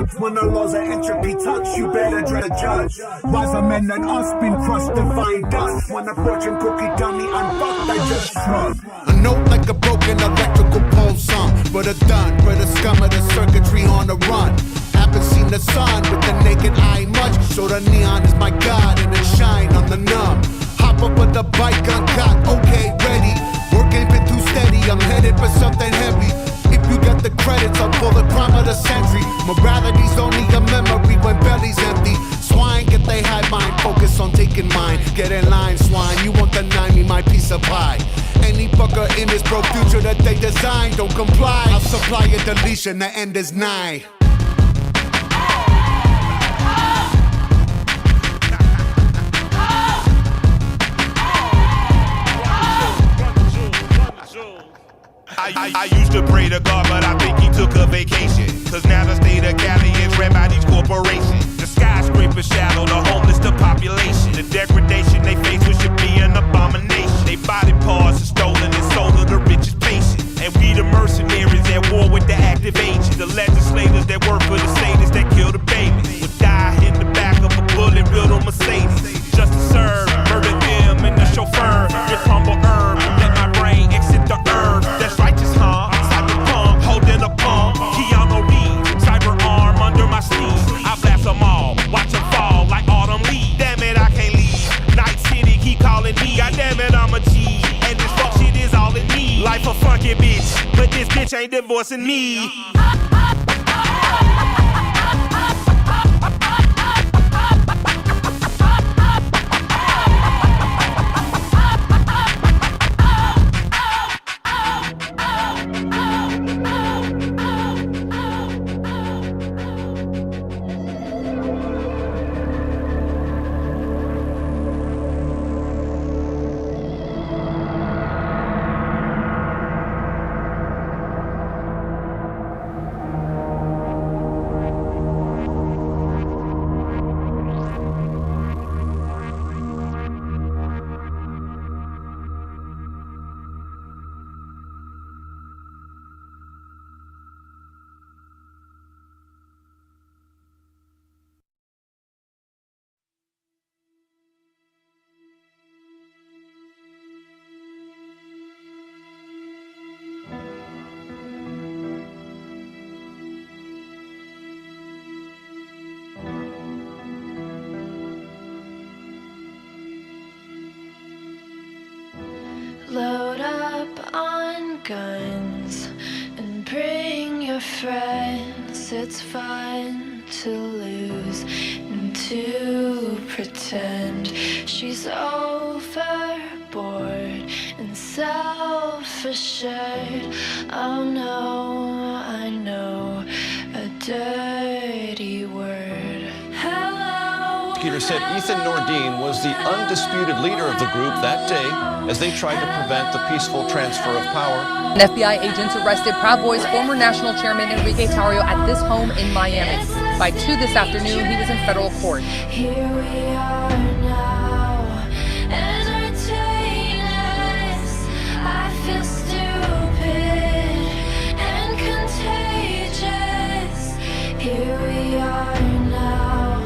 drugs. When the laws of entropy touch, you better dread a judge. Wiser men than us been crushed to find dust. When a fortune cookie dummy unfucked, I just shrug. A note like a broken electrical pole song. But a done, for the scum of the circuitry on the run. Haven't seen the sun with the naked eye much. So the neon is my god and it shine on the numb. Hop up with the bike uncocked, okay, ready. Work ain't been too steady, I'm headed for something heavy. If you got the credits, I'll pull the crime of the century. Morality's only a memory when belly's empty. Swine get they high mind, focus on taking mine. Get in line, swine, you won't deny me my piece of pie. Any fucker in this broke future that they design, don't comply. I'll supply a deletion, the end is nigh. I used to pray to God, but I think he took a vacation. Cause now the state of Cali is ran by these corporations. The skyscrapers shadow the homeless, the population. The degradation they face, which should be an abomination. They body parts are stolen and sold to the richest patient. And we the mercenaries at war with the active agents. The legislators that work for the Satans that kill the babies. Would die in the back of a bullet built on Mercedes. Just to serve, murder them and the chauffeur. This humble herb, let my brain exit the herb. That's righteous, huh? Cyberpunk, holding a pump. Keanu Reeves, cyber arm under my sleeve. I blast them all, watch them fall like autumn leaves. Damn it, I can't leave. Night City keep calling me. God damn it, I'm a G. And this fuck shit is all it needs. Life a funky bitch, but this bitch ain't divorcing me. Load up on guns and bring your friends. It's fun to lose and to pretend she's overboard and self-assured. Oh no, I know a dirty word. Hello. Peter said Ethan Nordine was the undisputed leader of the group that day as they tried to prevent the peaceful transfer of power. And FBI agents arrested Proud Boys former national chairman Enrique Tarrio at this home in Miami. By 2 this afternoon, he was in federal court. Here we are now, entertain us. I feel stupid and contagious. Here we are now,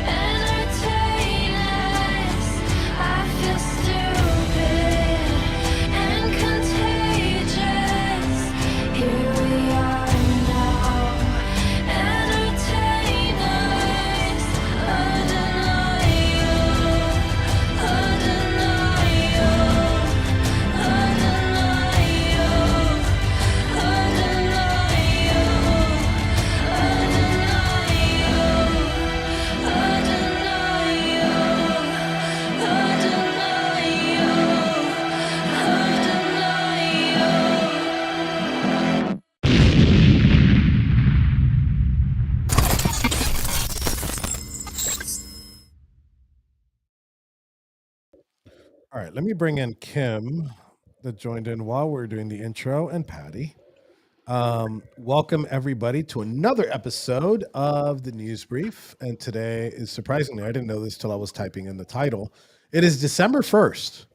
entertain us. I feel stupid and contagious. Here we are now, entertain us. All right, let me bring in Kim that joined in while we're doing the intro, and Patty. Welcome everybody to another episode of the NewsBrief. And today is, surprisingly, I didn't know this till I was typing in the title. It is December 1st,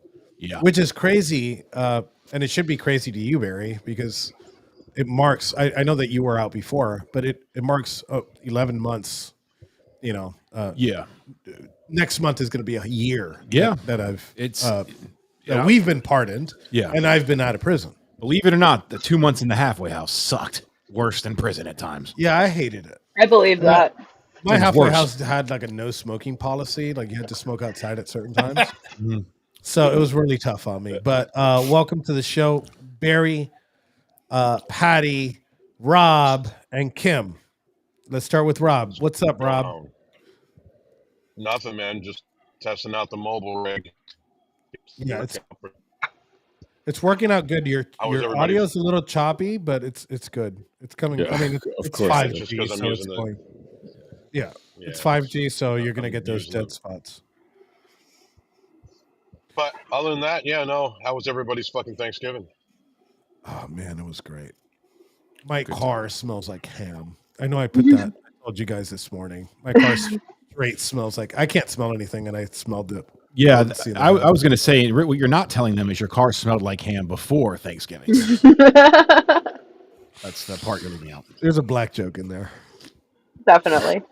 which is crazy. And it should be crazy to you, Barry, because it marks. I know that you were out before, but it marks 11 months. You know, Yeah. next month is going to be a year. Yeah. that I've Yeah. we've been pardoned. Yeah. and I've been out of prison. Believe it or not, the 2 months in the halfway house sucked worse than prison at times. Yeah, I hated it. I believe that. My It was halfway worse. house had like a no smoking policy. Like you had to smoke outside at certain times. So it was really tough on me. But welcome to the show, Barry, Patty, Rob, and Kim. Let's start with Rob. What's up, Rob? Nothing, man. Just testing out the mobile rig. Yeah, it's working out good. Your audio is a little choppy, but it's good. It's coming. Yeah, I mean, it's course. 5G, Just 'cause I'm so it's using going. Yeah, it's Yeah. 5G, so you're gonna I'm get those using dead it. spots. But other than that, yeah, no. How was everybody's fucking Thanksgiving? Oh man, it was great. My car smells like ham. I know I put that. I told you guys this morning. My car straight smells like I can't smell anything, and I smelled it. Yeah, I didn't see I that. was going to say, what you're not telling them is your car smelled like ham before Thanksgiving. That's the part you're leaving out. There's a black joke in there. Definitely.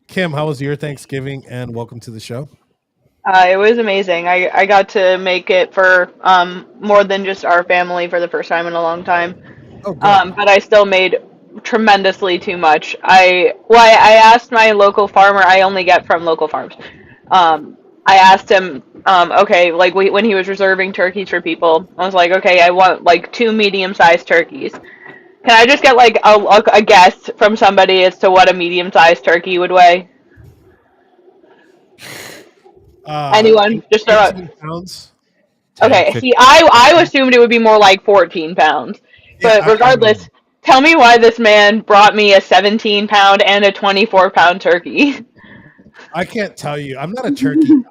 Kim, how was your Thanksgiving? And welcome to the show. It was amazing. I got to make it for more than just our family for the first time in a long time. Oh, good. But I still made tremendously too much. I asked my local farmer. I only get from local farms. I asked him, okay, like when he was reserving turkeys for people, I was like, okay, I want like 2 medium-sized turkeys. Can I just get like a guess from somebody as to what a medium-sized turkey would weigh? Anyone? Just throw it. 18 pounds. Okay, see, I assumed it would be more like 14 pounds. But Yeah, regardless, tell me why this man brought me a 17-pound and a 24-pound turkey. I can't tell you. I'm not a turkey guy.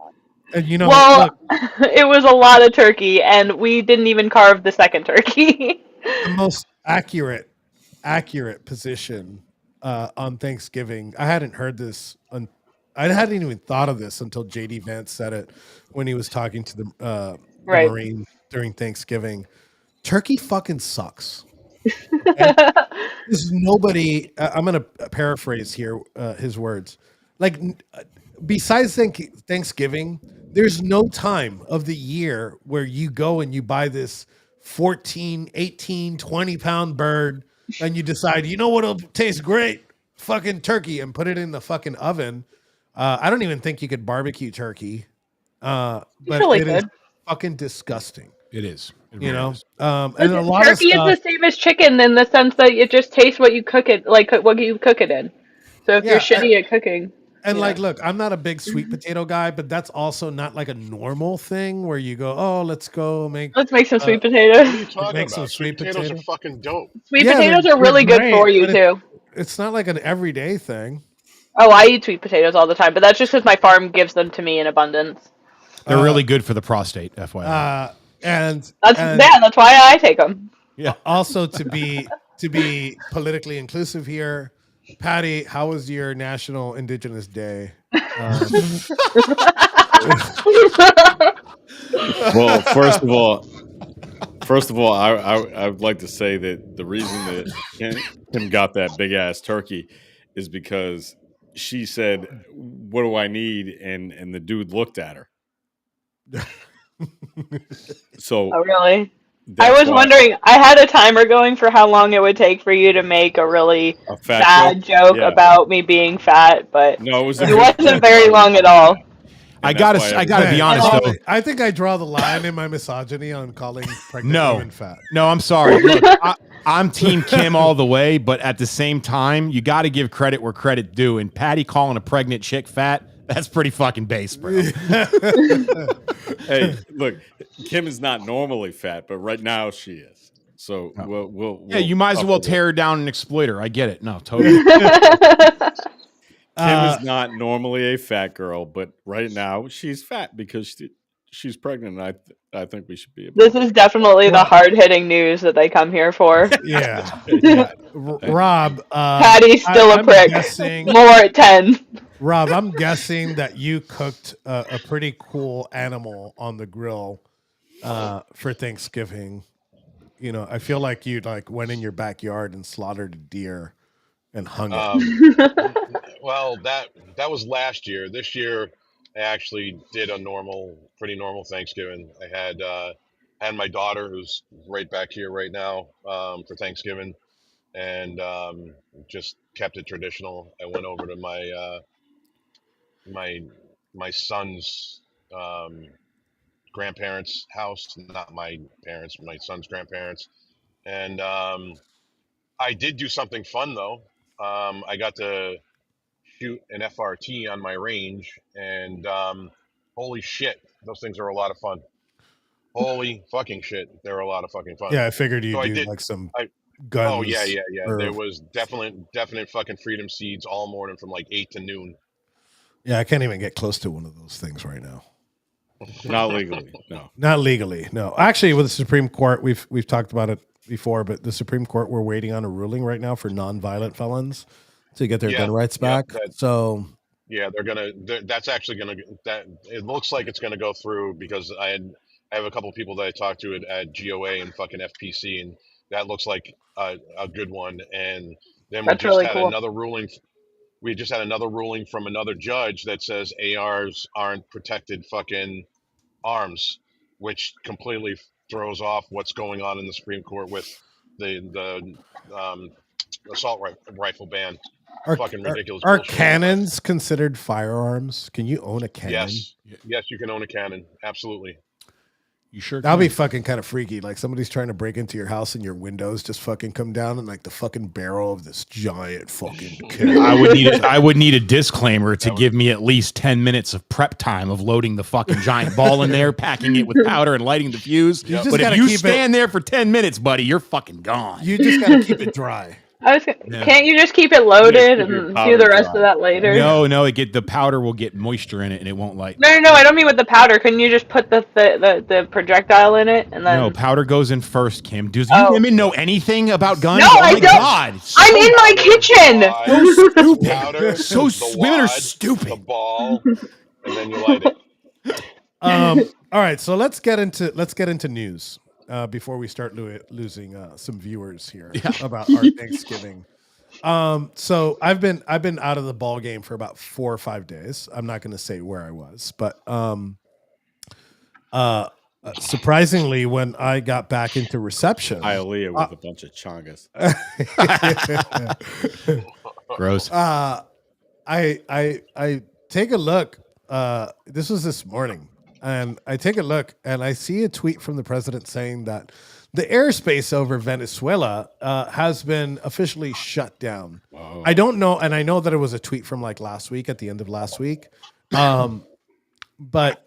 And you know, Well, look, it was a lot of turkey, and we didn't even carve the second turkey. the most accurate position on Thanksgiving. I hadn't heard this. I hadn't even thought of this until JD Vance said it when he was talking to the Right. Marine during Thanksgiving. Turkey fucking sucks. There's nobody. I'm going to paraphrase here his words. Like, besides Thanksgiving, there's no time of the year where you go and you buy this 14, 18, 20-pound bird and you decide, you know what'll taste great? Fucking turkey, and put it in the fucking oven. I don't even think you could barbecue turkey. But Totally it is could. fucking disgusting. It is. It You really know, is. and a Listen, lot turkey of stuff. is the same as chicken in the sense that it just tastes what you cook it, like what you cook it in. So if Yeah, you're shitty at cooking, And yeah. like, look, I'm not a big sweet potato guy, but that's also not like a normal thing where you go, oh, let's go make. Let's make some sweet What are you potatoes. talking Make some about? sweet Potatoes potato. are fucking dope. Sweet Yeah, potatoes they're are really good for great, you but too. It's not like an everyday thing. Oh, I eat sweet potatoes all the time, but that's just because my farm gives them to me in abundance. They're really good for the prostate, FYI. And That's why I take them. Yeah. Also to be politically inclusive here, Patty, how was your National Indigenous Day? Well, first of all, I would like to say that the reason that Kim got that big ass turkey is because she said, "What do I need?" and the dude looked at her. So Oh, really? I that's was why- wondering. I had a timer going for how long it would take for you to make a really A fat sad joke Yeah. about me being fat, but No, it was it wasn't very long at all. I that's gotta why I gotta be Man, honest though. I think I draw the line in my misogyny on calling pregnant No. women fat. No, I'm sorry. Look, I'm Team Kim all the way, but at the same time, you got to give credit where credit due. And Patty calling a pregnant chick fat, that's pretty fucking base, bro. Hey, look, Kim is not normally fat, but right now she is. So we'll Yeah, you might as up well it. tear her down and exploit her. I get it. No, totally. Kim is not normally a fat girl, but right now she's fat because she's pregnant. And I think we should be able. This is definitely the hard-hitting news that they come here for. Yeah. Yeah. Rob, Patty's still a I'm prick. guessing- More at 10. Rob, I'm guessing that you cooked a pretty cool animal on the grill for Thanksgiving. You know, I feel like you like went in your backyard and slaughtered a deer and hung it. Well, that was last year. This year, I actually did a pretty normal Thanksgiving. I had my daughter, who's right back here right now, for Thanksgiving, and just kept it traditional. I went over to my my son's grandparents' house, not my parents, my son's grandparents, and I did do something fun though. I got to shoot an FRT on my range, and holy shit, those things are a lot of fun. Holy fucking shit, they're a lot of fucking fun. Yeah, I figured you'd So I do did. like some I guns. Oh yeah. or- There was definite fucking freedom seeds all morning from like 8 to noon. Yeah, I can't even get close to one of those things right now. Not legally, no. Not legally, no. Actually, with the Supreme Court, we've talked about it before, but the Supreme Court, we're waiting on a ruling right now for non-violent felons to get their gun rights back. So yeah, that's actually gonna that it looks like it's gonna go through, because I have a couple of people that I talked to at GOA and fucking FPC, and that looks like a good one. And then That's really cool. another ruling. We just had another ruling from another judge that says ARs aren't protected fucking arms, which completely throws off what's going on in the Supreme Court with the assault rifle ban. Fucking ridiculous. Are bullshit. cannons considered firearms? Can you own a cannon? Yes, you can own a cannon. Absolutely. You sure? That'll be fucking kind of freaky. Like somebody's trying to break into your house and your windows just fucking come down and like the fucking barrel of this giant fucking cannon. I would need a disclaimer to give me at least 10 minutes of prep time of loading the fucking giant ball in there, packing it with powder and lighting the fuse. But if you stand there for 10 minutes, buddy, you're fucking gone. You just gotta keep it dry. Can't you just keep it loaded and do the rest of that later? No, the powder will get moisture in it and it won't light. No, I don't mean with the powder. Couldn't you just put the projectile in it and then? No, powder goes in first, Kim. Do you women know anything about guns? No, I don't. God. I'm in my kitchen. So stupid. Powder, Women are stupid. The ball, and then you light it. All right, so let's get into news before we start losing some viewers here about our Thanksgiving. So I've been out of the ball game for about 4 or 5 days. I'm not going to say where I was, but surprisingly, when I got back into reception, Hialeah with a bunch of chongas. Gross. I take a look. This was this morning, and I take a look and I see a tweet from the president saying that the airspace over Venezuela has been officially shut down. Wow. I don't know, and I know that it was a tweet from like last week, at the end of last week. But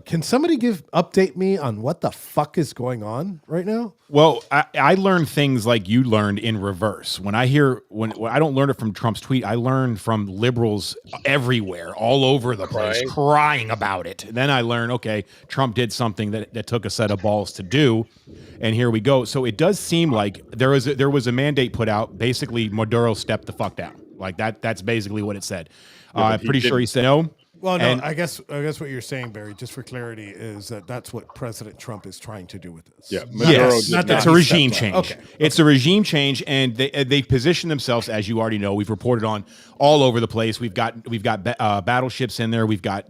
can somebody update me on what the fuck is going on right now? Well, I learned things like you learned in reverse. When I don't learn it from Trump's tweet, I learned from liberals everywhere, all over the place, crying about it. And then I learned, okay, Trump did something that took a set of balls to do, and here we go. So it does seem like there was a mandate put out. Basically, Maduro stepped the fuck down. Like that's basically what it said. I'm pretty sure he said no. Well, no, I guess what you're saying, Barry, just for clarity, is that's what President Trump is trying to do with this. Yeah, yes, it's a regime change. Okay. It's a regime change, and they've positioned themselves, as you already know. We've reported on all over the place. We've got battleships in there. We've got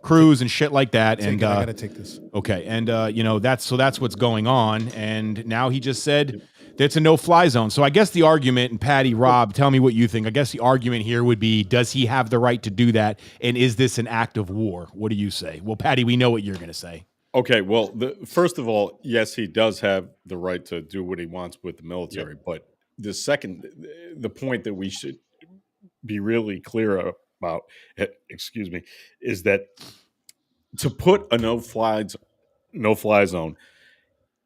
crews and shit like that. I gotta take this. Okay, and that's what's going on. And now he just said it's a no-fly zone. So I guess the argument, and Patty, Rob, tell me what you think. I guess the argument here would be, does he have the right to do that? And is this an act of war? What do you say? Well, Patty, we know what you're going to say. Okay, well, first of all, yes, he does have the right to do what he wants with the military. Yep. But the point that we should be really clear about, is that to put a no-fly zone,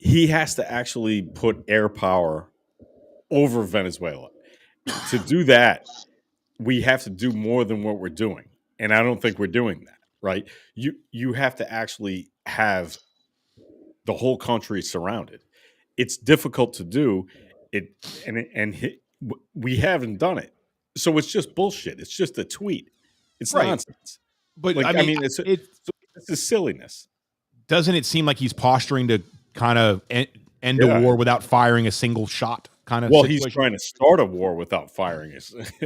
he has to actually put air power over Venezuela. To do that, we have to do more than what we're doing. And I don't think we're doing that, right? You have to actually have the whole country surrounded. It's difficult to do it, we haven't done it. So it's just bullshit. It's just a tweet. It's nonsense. But it's a silliness. Doesn't it seem like he's posturing to kind of end a war without firing a single shot kind of Well, situation? he's trying to start a war without firing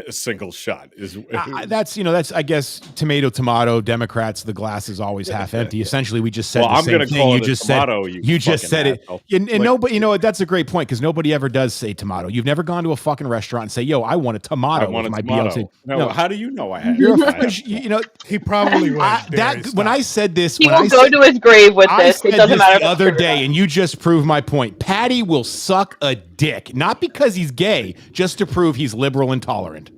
a single shot. That's I guess tomato. Democrats, the glass is always half empty. Essentially, we just said Well, the I'm same gonna thing. call You it a just tomato, said you you just fucking said it. asshole. And nobody, that's a great point because nobody ever does say tomato. You've never gone to a fucking restaurant and say, "Yo, I want a tomato." I want a with my tomato. BLT. No, how do you know I had? You're a I fucking, have- He probably would. when I said this, He when will I go said, to his grave with I this. It said doesn't this matter. the other day, and you just proved my point. Patty will suck a dick, not because he's gay, just to prove he's liberal and tolerant.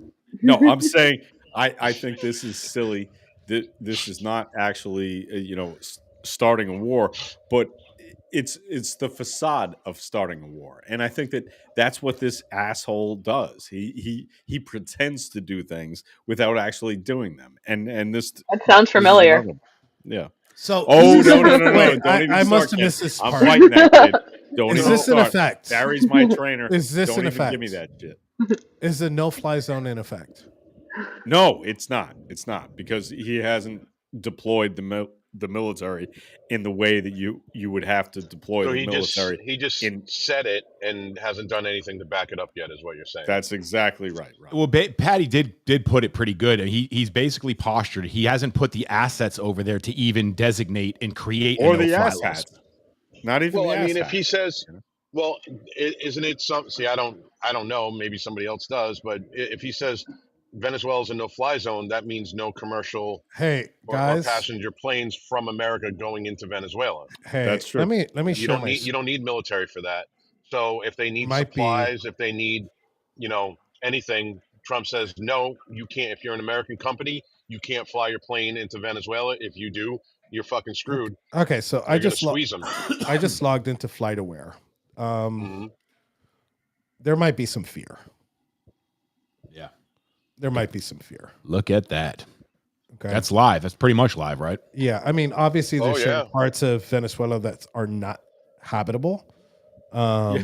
No, I'm saying I think this is silly. This is not actually starting a war, but it's the facade of starting a war, and I think that's what this asshole does. He pretends to do things without actually doing them, and this That sounds familiar. Yeah. So no, don't wait, even I start. must have Kid. missed this I'm part. fighting that kid. Don't Is even this in start. effect? Barry's my trainer. Is this don't in even effect? give me that shit. Is the no-fly zone in effect? No, it's not. It's not because he hasn't deployed the military in the way that you would have to deploy So the military. he just said it and hasn't done anything to back it up yet, is what you're saying. That's exactly right. Well, Patty did put it pretty good. He's basically postured. He hasn't put the assets over there to even designate and create Or a the no-fly ass list. hats. Not even. Well, the I mean, ass if he hats. says, well, isn't it some? See, I don't know. Maybe somebody else does, but if he says Venezuela's a no-fly zone, that means no commercial Hey or guys, passenger planes from America going into Venezuela. hey, That's true. Let me You show you don't need military for that. So if they need Might be- supplies, if they need, anything, Trump says no, you can't. If you're an American company, you can't fly your plane into Venezuela. If you do, you're fucking screwed. Okay, so They're gonna squeeze them. I just logged into FlightAware. There might be some fear. Yeah. There might be some fear. Look at that. Okay. That's live. That's pretty much live, right? Yeah, I mean, obviously there's Oh, certain yeah. parts of Venezuela that are not habitable. Yeah,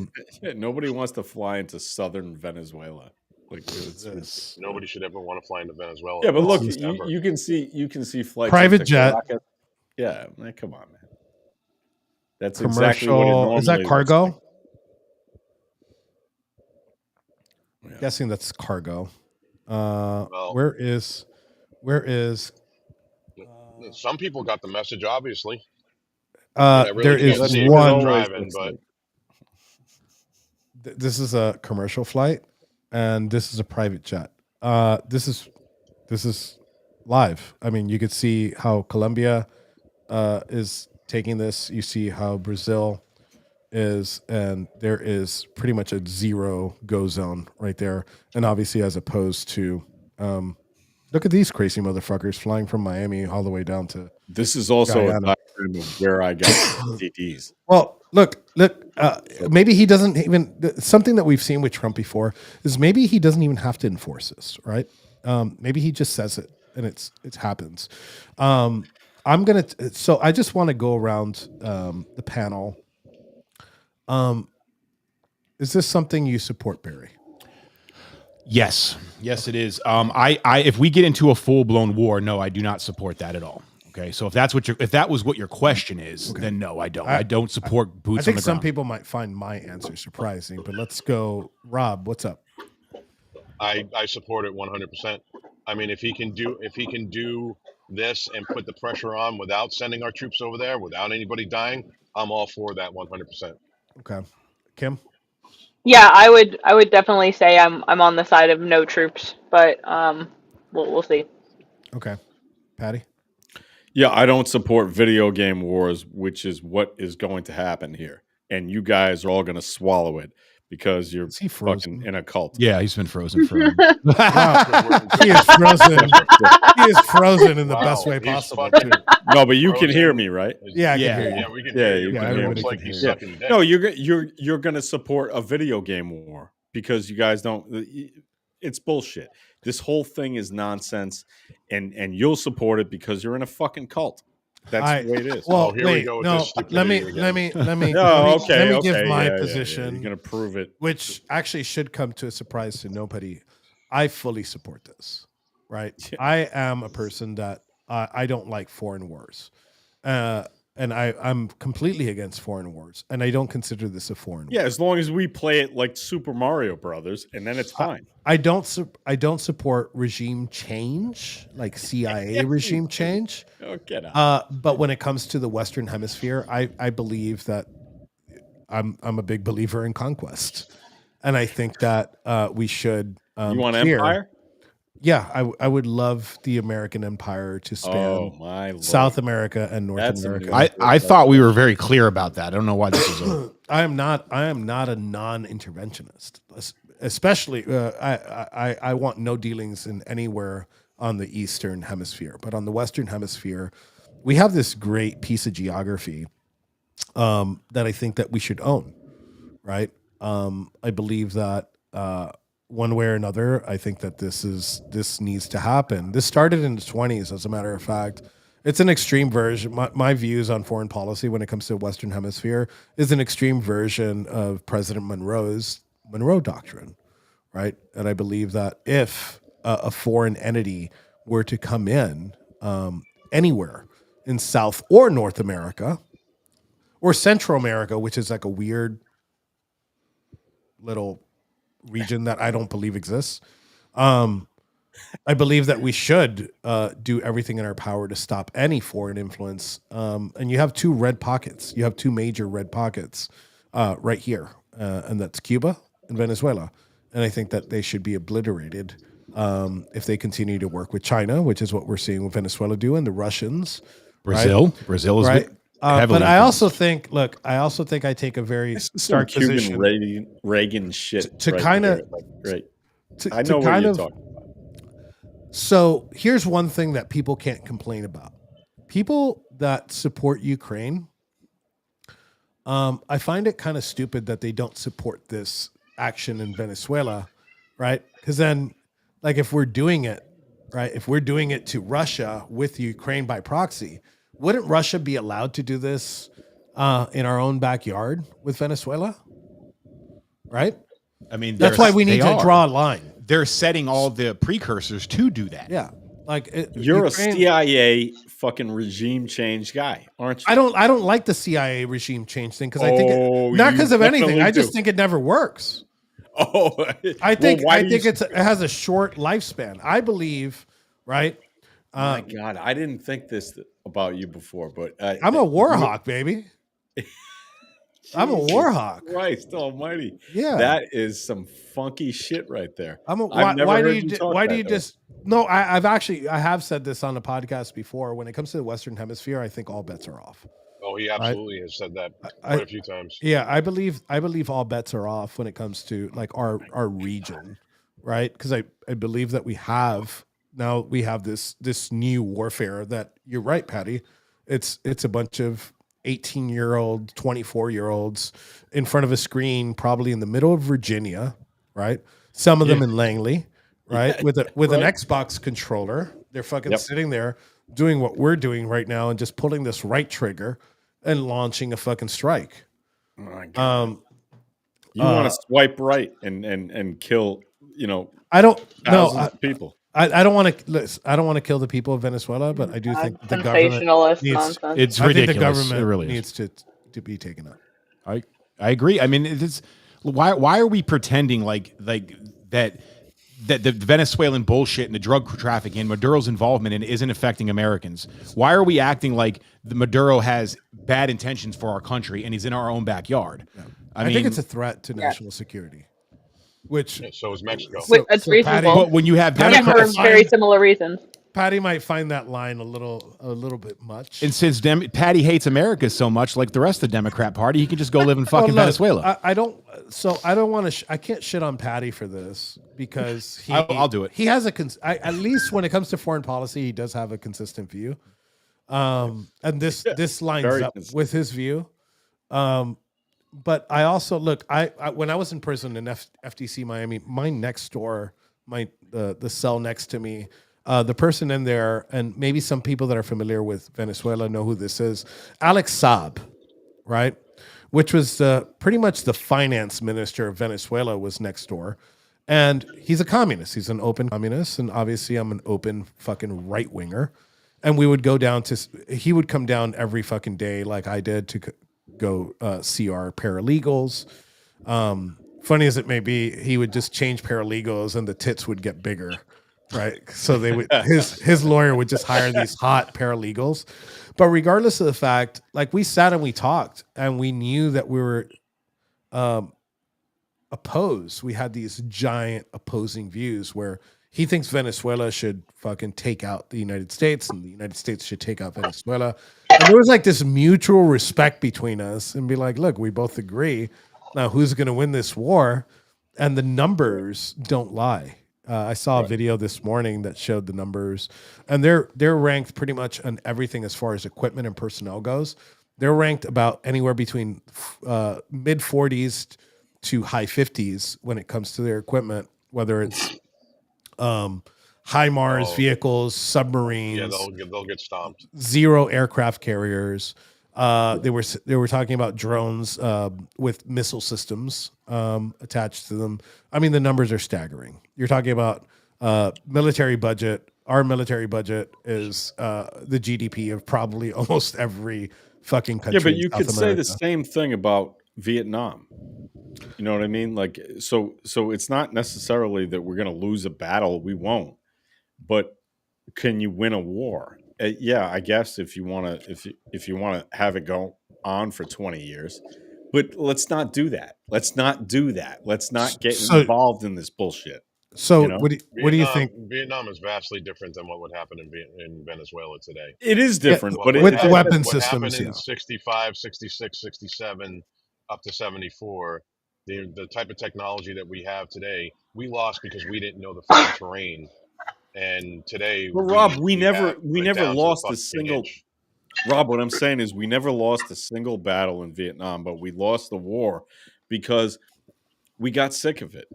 nobody wants to fly into southern Venezuela. Like Nobody should ever want to fly into Venezuela. yeah, but look, Ever. you can see flights. Private into jet. Caracas. Yeah, man, come on, man. That's exactly what it Commercial. normally Is that looks cargo? like. Yeah. Guessing that's cargo. Well, Where is some people got the message, obviously. I really there can't is see it 'cause I'm one. driving, but This is a commercial flight, and this is a private jet. This is live. I mean, you could see how Colombia is taking this. You see how Brazil is, and there is pretty much a zero go zone right there. And obviously, as opposed to, look at these crazy motherfuckers flying from Miami all the way down to. This is also a Guyana. diagram of where I got DDs. Well, look. Maybe he doesn't even. Something that we've seen with Trump before is maybe he doesn't even have to enforce this, right? Maybe he just says it and it happens. So I just want to go around the panel. Is this something you support, Barry? Yes, it is. If we get into a full blown war, no, I do not support that at all. Okay, so if that was what your question is, then no, I don't. I don't support boots on the ground. I think some people might find my answer surprising, but let's go. Rob, what's up? I support it 100%. I mean, if he can do this and put the pressure on without sending our troops over there, without anybody dying, I'm all for that 100%. Okay, Kim. Yeah, I would definitely say I'm on the side of no troops, but we'll see. Okay, Patty. Yeah, I don't support video game wars, which is what is going to happen here. And you guys are all going to swallow it because you're fucking in a cult. Yeah, he's been frozen for Wow. He is frozen. He is frozen in the best way possible, too. No, but you can hear me, right? Yeah, I can hear you. Yeah, we can Yeah, hear you you. can It hear looks me. like he's Yeah. sucking dick. No, you're going to support a video game war because you guys don't. It's bullshit. This whole thing is nonsense, and you'll support it because you're in a fucking cult. That's the way it is. Well, here we wait, go with no. this stupidity Let me give my position. You're going to prove it. Which actually should come to a surprise to nobody. I fully support this, right? I am a person that I don't like foreign wars. and I'm completely against foreign wars, and I don't consider this a foreign Yeah, war. as long as we play it like Super Mario Brothers, and then it's fine. I don't support regime change, like CIA regime change. Oh, get out. But when it comes to the Western Hemisphere, I believe that I'm a big believer in conquest, and I think that we should. You want clear- empire? Yeah, I would love the American empire to span Oh my Lord. South America and North That's America. amazing. I thought we were very clear about that. I don't know why this is a I am not a non-interventionist. Especially, I want no dealings in anywhere on the Eastern Hemisphere, but on the Western Hemisphere, we have this great piece of geography that I think that we should own. Right? I believe that one way or another, I think that this needs to happen. This started in the 20s, as a matter of fact. It's an extreme version. My views on foreign policy when it comes to the Western Hemisphere is an extreme version of President Monroe's Monroe Doctrine, right? And I believe that if a foreign entity were to come in anywhere in South or North America or Central America, which is like a weird little region that I don't believe exists, I believe that we should do everything in our power to stop any foreign influence. And you have two red pockets. You have two major red pockets right here, and that's Cuba and Venezuela. And I think that they should be obliterated if they continue to work with China, which is what we're seeing with Venezuela do, and the Russians. Brazil. Right? Brazil is right. heavily But I influenced. also think, I take a very Some stark Cuban position Reagan shit. to right kind of there. Like, right. to I know what kind you're of. talking about. So here's one thing that people can't complain about. People that support Ukraine, I find it kind of stupid that they don't support this action in Venezuela, right? Because then, like, if we're doing it, right, if we're doing it to Russia with Ukraine by proxy, wouldn't Russia be allowed to do this in our own backyard with Venezuela? Right? I mean, That's why we need to draw a line. They're setting all the precursors to do that. Yeah. Like You're Ukraine- a CIA fucking regime change guy, aren't you? I don't like the CIA regime change thing because I think not you because of anything. definitely I just do. think it never works. Oh, I think well, why do you- it has a short lifespan. I believe, right? My God, I didn't think this about you before, but I'm a war hawk, baby. I'm a war hawk. Christ Almighty! Yeah. that is some funky shit right there. Why do heard you talk why do that you way. just no? I have said this on the podcast before. When it comes to the Western Hemisphere, I think all bets are off. Oh, he absolutely has said that quite a few times. Yeah, I believe all bets are off when it comes to like our region, right? Because I believe that we have this new warfare that you're right, Patty. It's a bunch of 18-year-old, 24-year-olds in front of a screen, probably in the middle of Virginia, right? Some of them in Langley, right? With an Xbox controller. They're fucking sitting there doing what we're doing right now and just pulling this right trigger and launching a fucking strike. Oh my God. You want to swipe right and kill, I don't thousands of people. I don't want to. I don't want to kill the people of Venezuela, but I do think the government Sensationalist needs. nonsense. It's I think ridiculous. the government It really needs is. to be taken out. I agree. I mean, it's why are we pretending like that the Venezuelan bullshit and the drug trafficking and Maduro's involvement in it isn't affecting Americans? Why are we acting like the Maduro has bad intentions for our country and he's in our own backyard? I mean, think it's a threat to national security. Which Yeah, so is Mexico. That's so reasonable. but when you have Patty Yeah, for Democrats, very similar reasons. Patty might find that line a little bit much. and since Patty hates America so much, like the rest of the Democrat Party, he can just go live in fucking Look, Venezuela. I don't want to. I can't shit on Patty for this because I'll do it. He has at least when it comes to foreign policy, he does have a consistent view. And this lines very up consistent. with his view. But I also look. I when I was in prison in FTC Miami, my next door, the cell next to me, the person in there, and maybe some people that are familiar with Venezuela know who this is. Alex Saab, right? Which was pretty much the finance minister of Venezuela, was next door. And he's a communist. He's an open communist. And obviously I'm an open fucking right winger. and we would go down he would come down every fucking day like I did to go see our paralegals. Funny as it may be, he would just change paralegals and the tits would get bigger, right? So they would his lawyer would just hire these hot paralegals. But regardless of the fact, like we sat and we talked and we knew that we were opposed. We had these giant opposing views where he thinks Venezuela should fucking take out the United States and the United States should take out Venezuela. And there was like this mutual respect between us and be like, look, we both agree. Now, who's going to win this war? And the numbers don't lie. I saw a video this morning that showed the numbers, and they're ranked pretty much on everything as far as equipment and personnel goes. They're ranked about anywhere between mid 40s to high 50s when it comes to their equipment, whether it's HIMARS vehicles, submarines. Yeah, they'll get stomped. 0 aircraft carriers. They were talking about drones with missile systems attached to them. I mean, the numbers are staggering. You're talking about military budget. Our military budget is the GDP of probably almost every fucking country. Yeah, but you in South could say America. the same thing about Vietnam. You know what I mean? Like, so it's not necessarily that we're going to lose a battle. We won't. But can you win a war? Yeah, I guess if you want to have it go on for 20 years, but let's not do that. Let's not get involved in this bullshit. So you know? what do you think? Vietnam is vastly different than what would happen in Venezuela today. It is different, Yeah, but with the weapon what systems, happened in 65, 66, 67, up to 74, the type of technology that we have today, we lost because we didn't know the fucking terrain. And today, well, Rob, we never down to lost the a single. inch. Rob, what I'm saying is we never lost a single battle in Vietnam, but we lost the war because we got sick of it,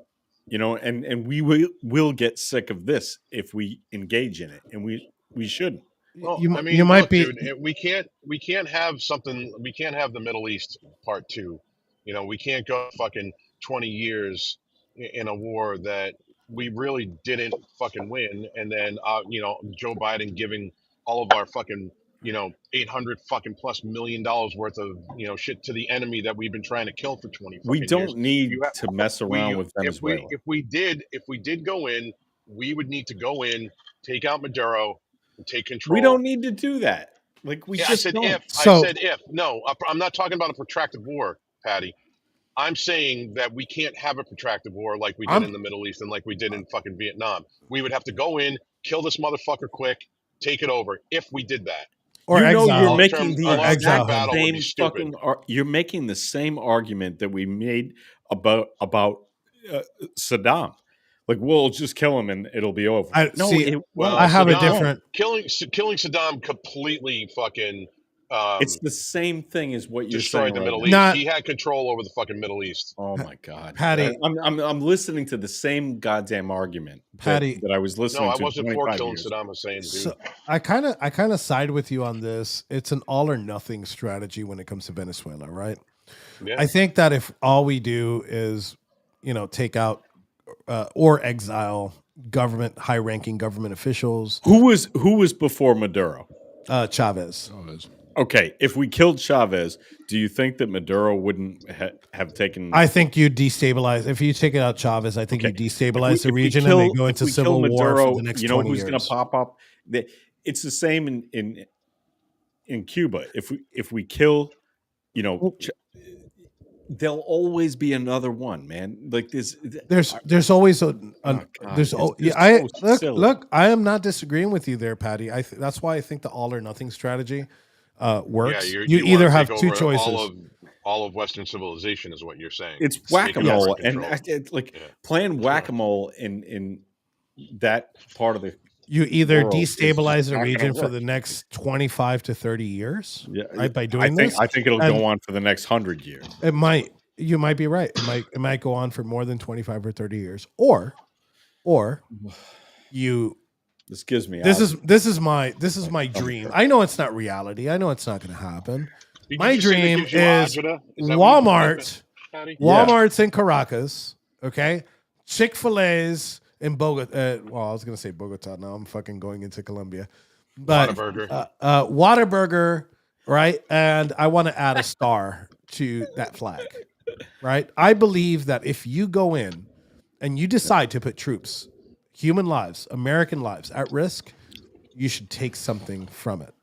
you know, and we will get sick of this if we engage in it, and we shouldn't. Well, You might look, be. dude, we can't have something. We can't have the Middle East part 2. You know, we can't go fucking 20 years in a war that we really didn't fucking win, and then Joe Biden giving all of our fucking $800 fucking plus million worth of shit to the enemy that we've been trying to kill for 20 fucking We years. don't need to mess around with Venezuela. If we did go in, we would need to go in, take out Maduro, and take control. We don't need to do that. Like I said don't. if. So- I said if. No, I'm not talking about a protracted war, Patty. I'm saying that we can't have a protracted war like we did in the Middle East and like we did in fucking Vietnam. We would have to go in, kill this motherfucker quick, take it over. If we did that, Or exile. You're making the exile exact him. same fucking. You're making the same argument that we made about Saddam. Like, we'll just kill him and it'll be over. I have Saddam, a different. killing Saddam completely fucking. It's the same thing as what you're destroyed saying. the right Middle now. East. He had control over the fucking Middle East. Oh my god, Patty. I'm listening to the same goddamn argument, Patty. that I was listening No, I to. wasn't for 25 killing years. Saddam Hussein, dude. So I kind of side with you on this. It's an all or nothing strategy when it comes to Venezuela, right? Yeah. I think that if all we do is, take out or exile high-ranking government officials. Who was before Maduro? Chavez. Okay, if we killed Chavez, do you think that Maduro wouldn't have taken? I think you destabilize. If you take it out Chavez, I think you destabilize the region and they go into civil war for the next 20 years. You know who's going to pop up? It's the same in Cuba. If we kill, there'll always be another one, man. Like this. There's always a. Silly. Look. I am not disagreeing with you there, Patty. That's why I think the all or nothing strategy works. Yeah, you either have two over choices. All of Western civilization is what you're saying. It's Take over whack-a-mole, control. and playing whack-a-mole in that part of the. You either world destabilize the not gonna region for work. the next 25 to 30 years, Yeah, right? By doing this, I think it'll go on for the next 100 years. it might. You might be right. It might go on for more than 25 or 30 years, or you. This gives me. This is my dream. I know it's not reality. I know it's not going to happen. My Did you say that dream gives you is agita? Is that what you- Walmart. Patty? Walmart's in Caracas. Okay, Chick-fil-A's in Bogota. Well, I was going to say Bogota. Now I'm fucking going into Colombia. but Whataburger. Whataburger, right? And I want to add a star to that flag, right? I believe that if you go in and you decide to put troops, human lives, American lives at risk, you should take something from it.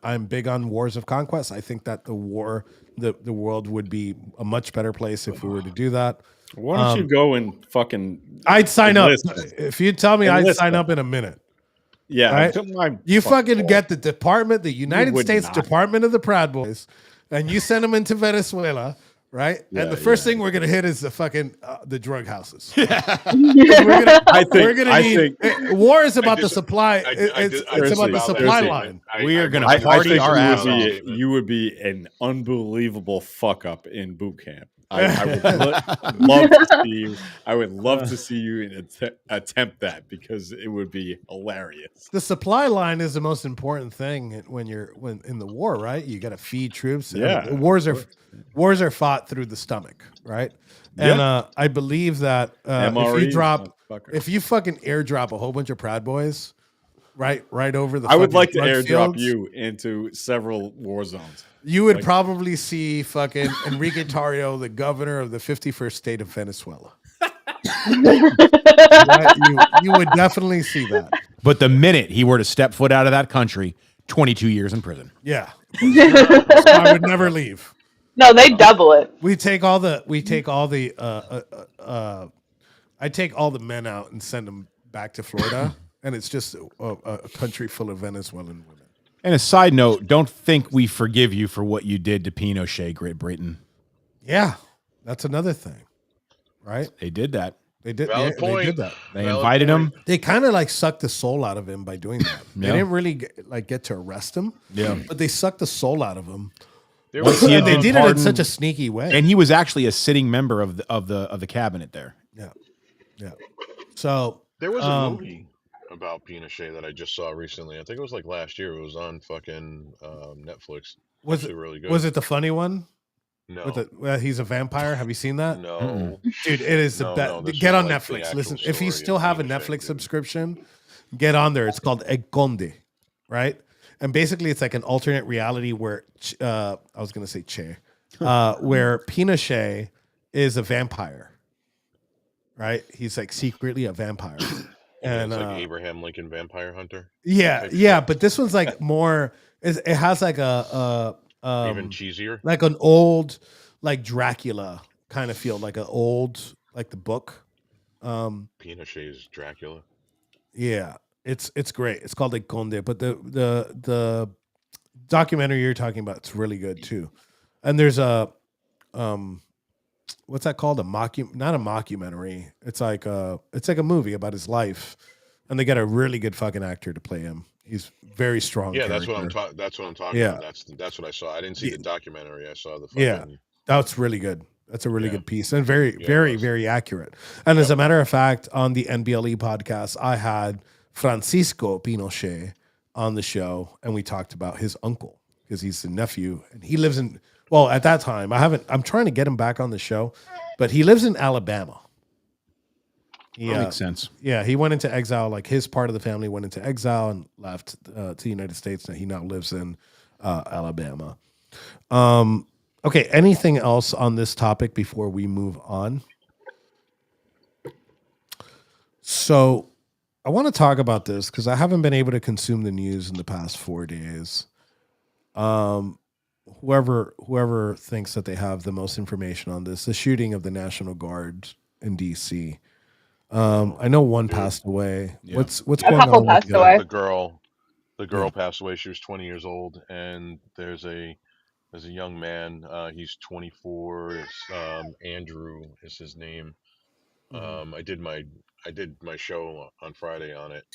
I'm big on wars of conquest. I think that the world would be a much better place if we were to do that. Why don't you go and fucking I'd sign enlist- up. If you tell me, I'd enlist sign them. up in a minute. Yeah, Right? to my You fucking fault. get the department, the United would States not. Department of the Proud Boys, and you send them into Venezuela, right? Yeah, and the first yeah. thing we're gonna hit is the fucking the drug houses. War is about the supply. It's about the supply line. We are gonna I party think our ass off. you would be an unbelievable fuck up in boot camp. I would love to see you. I would love to see you attempt that because it would be hilarious. The supply line is the most important thing when in the war, right? You got to feed troops. Yeah, wars are fought through the stomach, right? And I believe that if you fucking airdrop a whole bunch of Proud Boys, right over the, I would like to drug airdrop fields, you into several war zones. You would probably see fucking Enrique Tarrio, the governor of the 51st state of Venezuela. You would definitely see that. But the minute he were to step foot out of that country, 22 years in prison. Yeah. I would never leave. No, they double it. I take all the men out and send them back to Florida, and it's just a country full of Venezuelan women. And a side note, don't think we forgive you for what you did to Pinochet, Great Britain. Yeah, that's another thing, right? They did that. They did. Valid point. They did that. They invited him. They kind of like sucked the soul out of him by doing that. They didn't really get to arrest him. Yeah, but they sucked the soul out of him. They did it in such a sneaky way, and he was actually a sitting member of the cabinet there. Yeah. So there was a movie about Pinochet that I just saw recently. I think it was like last year. It was on fucking Netflix. Was it really good? Was it the funny one? No. He's a vampire. Have you seen that? No. Dude, it is the best. Get on Netflix. Listen, if you still have a Netflix subscription, get on there. It's called El Conde, right? And basically, it's like an alternate reality where I was going to say where Pinochet is a vampire, right? He's like secretly a vampire. And it's like Abraham Lincoln Vampire Hunter. Yeah, but this one's like more. It has like a even cheesier, like an old, like Dracula kind of feel, like an old, like the book. Pinochet's Dracula. Yeah, it's great. It's called like Conde, but the documentary you're talking about, it's really good too. And there's a what's that called? Not a mockumentary. It's like a movie about his life, and they got a really good fucking actor to play him. He's very strong. Yeah, character. that's what I'm talking about. That's what I saw. I didn't see the documentary. I saw the fucking... Yeah, that's really good. That's a really good piece, and very accurate. And as a matter of fact, on the NBLE podcast, I had Francisco Pinochet on the show, and we talked about his uncle because he's the nephew, and he lives in. Well, at that time, I'm trying to get him back on the show, but he lives in Alabama. That makes sense. Yeah, he went into exile. Like his part of the family went into exile and left to the United States, and he now lives in Alabama. Okay, anything else on this topic before we move on? So I want to talk about this because I haven't been able to consume the news in the past 4 days. Whoever thinks that they have the most information on this, the shooting of the National Guard in DC. I know one passed away. Yeah. What's going on? A couple passed away. The girl passed away. She was 20 years old, and there's a young man. He's 24. It's Andrew is his name. I did my show on Friday on it,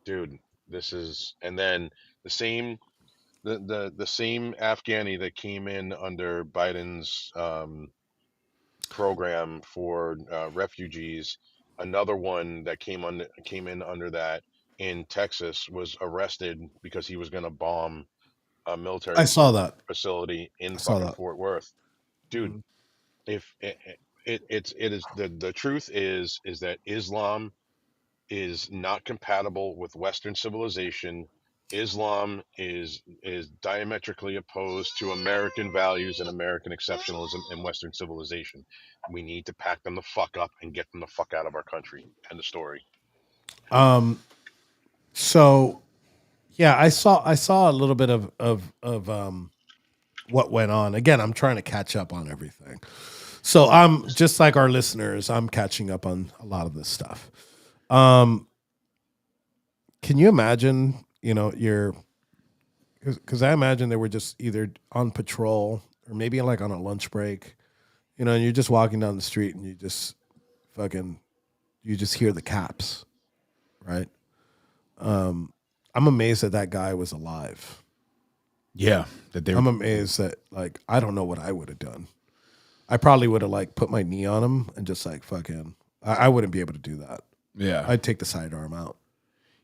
dude. This is, and then the same Afghani that came in under Biden's program for refugees. Another one that came in under that in Texas was arrested because he was going to bomb a military facility in fucking Fort Worth. Dude, if it is the truth is that Islam is not compatible with Western civilization. Islam is diametrically opposed to American values and American exceptionalism and Western civilization. We need to pack them the fuck up and get them the fuck out of our country. End of story. So yeah, I saw a little bit of what went on. Again, I'm trying to catch up on everything. So I'm just like our listeners, I'm catching up on a lot of this stuff. Can you imagine, because I imagine they were just either on patrol or maybe like on a lunch break, and you're just walking down the street and you just hear the caps, right? I'm amazed that guy was alive. Yeah, that they. I'm amazed that I don't know what I would have done. I probably would have put my knee on him and just fucking. I wouldn't be able to do that. Yeah, I'd take the sidearm out.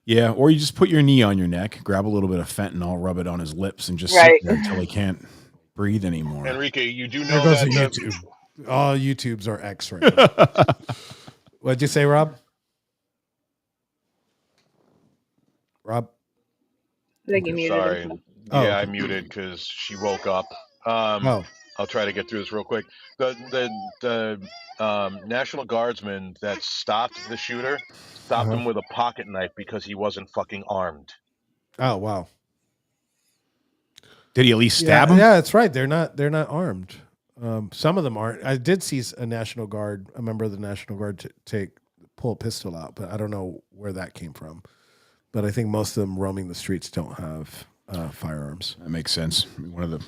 Yeah, or you just put your knee on your neck, grab a little bit of fentanil, rub it on his lips, and just Right. sit there until he can't breathe anymore. Enrique, you do There know goes that the YouTube. All YouTubes are X right now. What'd you say, Rob? Rob? I think you muted Sorry. himself. Oh, Yeah, I okay. muted because she woke up. Oh. I'll try to get through this real quick. The National Guardsman that stopped the shooter stopped him with a pocket knife because he wasn't fucking armed. Oh, wow. Did he at least stab him? Yeah, that's right. They're not armed. Some of them aren't. I did see a member of the National Guard pull a pistol out, but I don't know where that came from. But I think most of them roaming the streets don't have firearms. That makes sense. One of the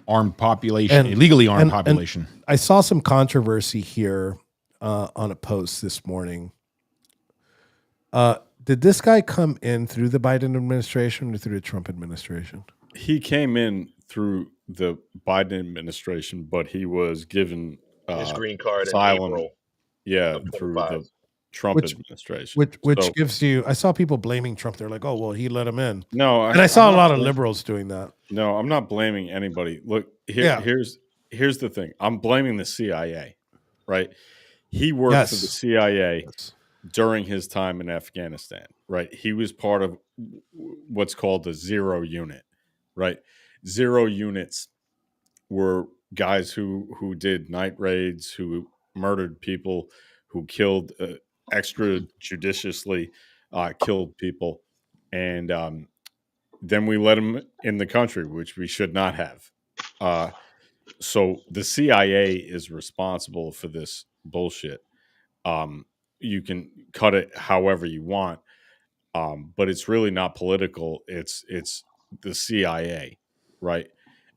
armed population, illegally armed population. And I saw some controversy here on a post this morning. Did this guy come in through the Biden administration or through the Trump administration? He came in through the Biden administration, but he was given his green card asylum. in April. Yeah, through the Trump administration. Which gives you, I saw people blaming Trump. They're like, oh, well, he let him in. No. And I saw a lot of liberals doing that. No, I'm not blaming anybody. Look, here's the thing. I'm blaming the CIA, right? He worked for the CIA during his time in Afghanistan, right? He was part of what's called the Zero Unit, right? Zero Units were guys who did night raids, who murdered people, who killed extrajudiciously, killed people, and then we let them in the country, which we should not have. So the CIA is responsible for this bullshit. You can cut it however you want, but it's really not political. It's the CIA, right?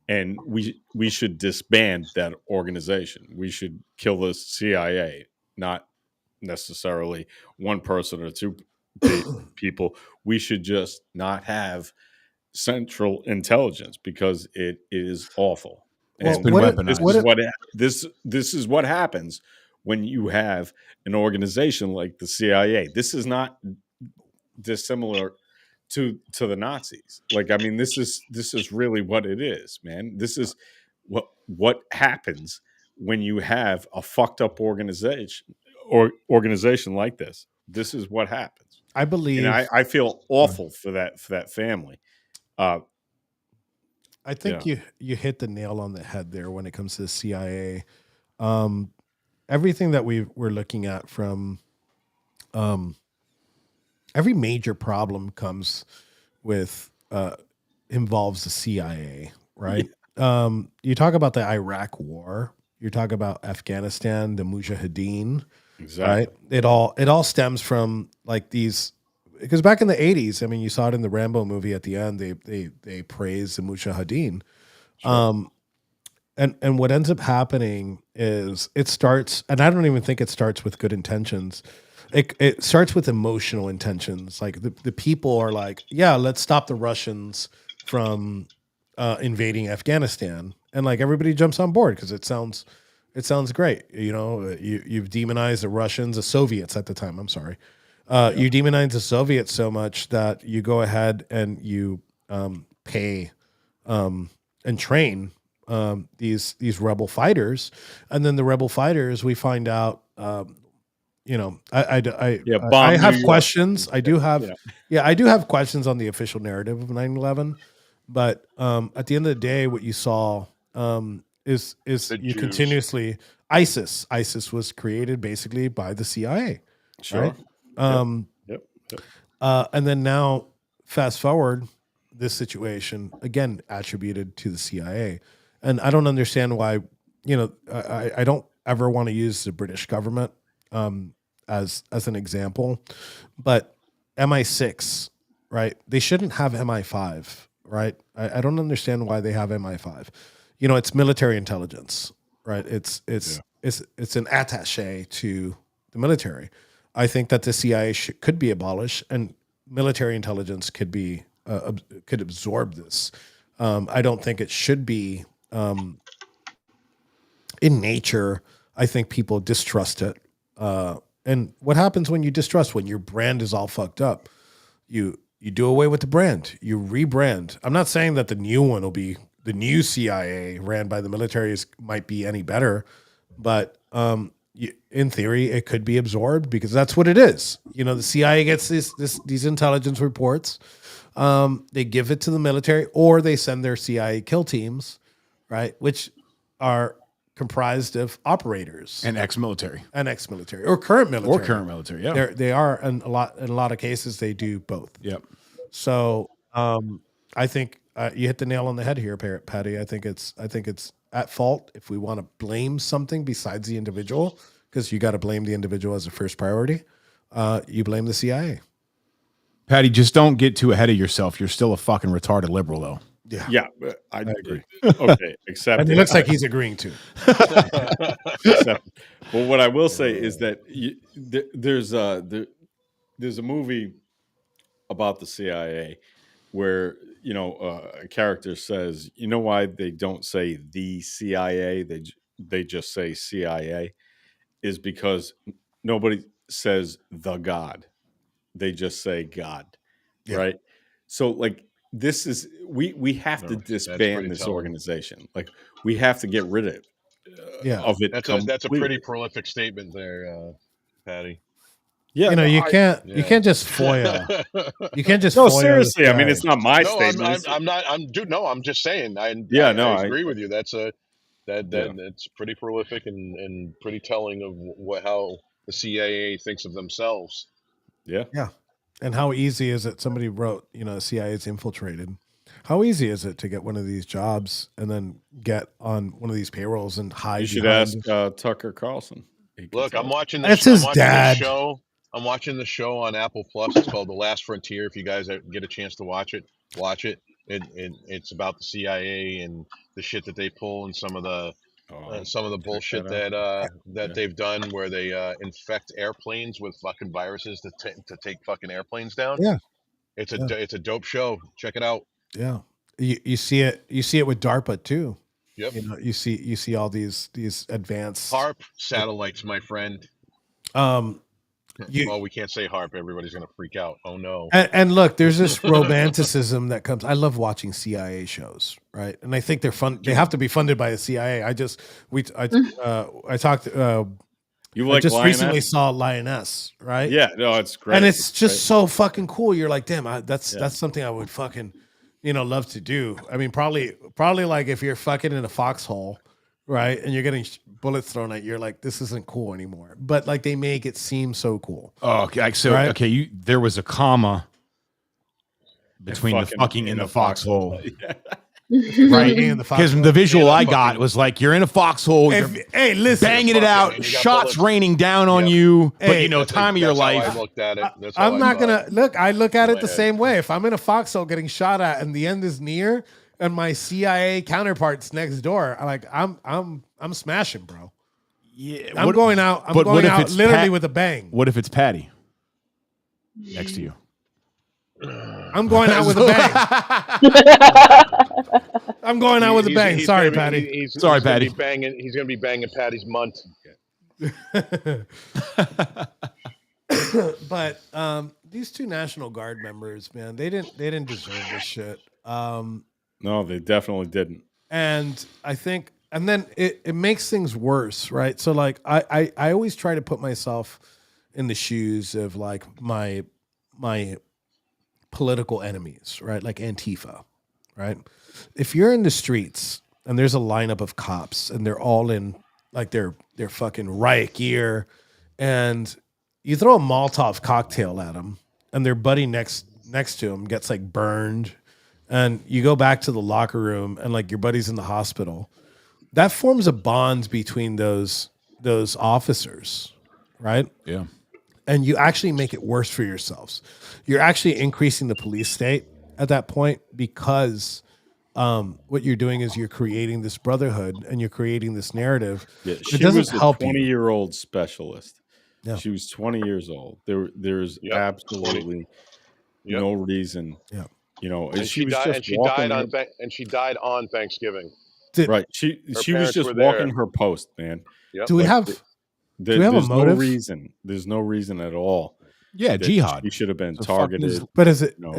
And we should disband that organization. We should kill the CIA, not necessarily one person or two people. We should just not have Central Intelligence because it is awful. It's been weaponized. This is what happens when you have an organization like the CIA. This is not dissimilar to the Nazis. Like, I mean, this is really what it is, man. This is what happens when you have a fucked up organization like this. This is what happens. I believe, and I feel awful for that family. I think you hit the nail on the head there when it comes to the CIA. Everything that we're looking at from every major problem comes with involves the CIA, right? Yeah. You talk about the Iraq War, you talk about Afghanistan, the Mujahideen, exactly. Right? It all stems from these. Because back in the 80s, I mean, you saw it in the Rambo movie at the end. They praise the Mujahideen, sure. And what ends up happening is it starts, and I don't even think it starts with good intentions. It starts with emotional intentions. Like the people are like, yeah, let's stop the Russians from invading Afghanistan, and everybody jumps on board because it sounds great. You've demonized the Russians, the Soviets at the time. I'm sorry. You demonize the Soviets so much that you go ahead and you pay and train these rebel fighters, and then the rebel fighters, we find out, bomb have New York. questions. I do have, Yeah. I do have questions on the official narrative of 9/11. But at the end of the day, what you saw is The you Jews. continuously ISIS. ISIS was created basically by the CIA, Sure. right? Yep. And then now, fast forward, this situation again attributed to the CIA, and I don't understand why. I don't ever want to use the British government as an example, but MI6, right? They shouldn't have MI5, right? I don't understand why they have MI5. It's military intelligence, right? It's an attaché to the military. I think that the CIA could be abolished, and military intelligence could be could absorb this. I don't think it should be in nature. I think people distrust it. And what happens when you distrust? When your brand is all fucked up, you do away with the brand. You rebrand. I'm not saying that the new one will be the new CIA ran by the military might be any better, but in theory, it could be absorbed because that's what it is. The CIA gets these intelligence reports. They give it to the military, or they send their CIA kill teams, right, which are comprised of operators and ex-military or current military. Yeah, they are in a lot of cases they do both. Yep. So I think you hit the nail on the head here, Patty. I think it's at fault if we want to blame something besides the individual, because you got to blame the individual as a first priority. You blame the CIA. Patty, just don't get too ahead of yourself. You're still a fucking retarded liberal, though. Yeah, I agree. Okay, except and it looks like he's agreeing too. Well, what I will say is that there's a movie about the CIA where a character says, why they don't say the CIA, they just say CIA, is because nobody says the God, they just say God, right? So like this is we have to disband this organization. Like we have to get rid of it. That's a pretty prolific statement there, Patty. Yeah, you can't just FOIA. You can't just no, FOIA seriously. I mean, it's not my statement. I'm just saying. I agree with you. That's pretty prolific and pretty telling of how the CIA thinks of themselves. Yeah. And how easy is it? Somebody wrote, CIA is infiltrated. How easy is it to get one of these jobs and then get on one of these payrolls and hide? You should ask Tucker Carlson. Look, I'm watching That's his dad. I'm watching the show on Apple Plus. It's called The Last Frontier. If you guys get a chance to watch it, watch it. It's about the CIA and the shit that they pull and some of the bullshit that they've done, where they infect airplanes with fucking viruses to take fucking airplanes down. Yeah, it's a dope show. Check it out. Yeah, you see it with DARPA too. Yep. You see all these advanced HARP satellites, my friend. Well, we can't say HARP. Everybody's gonna freak out. Oh no! And look, there's this romanticism that comes. I love watching CIA shows, right? And I think they're fun. They have to be funded by the CIA. I talked. I just recently saw Lioness, right? Yeah, no, it's great, and it's just so fucking cool. You're like, damn, that's something I would fucking, love to do. I mean, probably like if you're fucking in a foxhole, right, and you're getting bullets thrown at you, you're like, this isn't cool anymore. But like they make it seem so cool. Oh, okay. So right? There was a comma between the fucking and the foxhole. Right, because the visual I got was like you're in a foxhole. Hey, listen, banging it out, shots raining down on you. But time of your life. I looked at it. I'm not gonna look. I look at it the same way. If I'm in a foxhole getting shot at and the end is near, and my CIA counterpart's next door, I'm smashing, bro. Yeah, I'm going out. I'm going out literally with a bang. What if it's Patty next to you? I'm going out with a bang. I'm going out with a bang. Sorry, Patty. Sorry, Patty. He's going to be banging Patty's munt. But these two National Guard members, man, they didn't deserve this shit. No, they definitely didn't. And I think, and then it makes things worse, right? So like I always try to put myself in the shoes of like my political enemies, right? Like Antifa, right? If you're in the streets and there's a lineup of cops and they're all in like their fucking riot gear, and you throw a Molotov cocktail at them, and their buddy next to him gets like burned, and you go back to the locker room and like your buddy's in the hospital, that forms a bond between those officers, right? Yeah. And you actually make it worse for yourselves. You're actually increasing the police state at that point, because what you're doing is you're creating this brotherhood and you're creating this narrative. Yeah, It she doesn't was a help you. 20-year-old specialist. Yeah. She was 20 years old. There's Yep, absolutely Yep. no reason. Yeah. You know, And she was just walking. and she died on Thanksgiving. Right. She was parents just were there. walking her post, man. Yep. Do we have do we have a there's motive? no reason. There's no reason at all. Yeah, that jihad. She should have been The fuck is- targeted. But is it? No.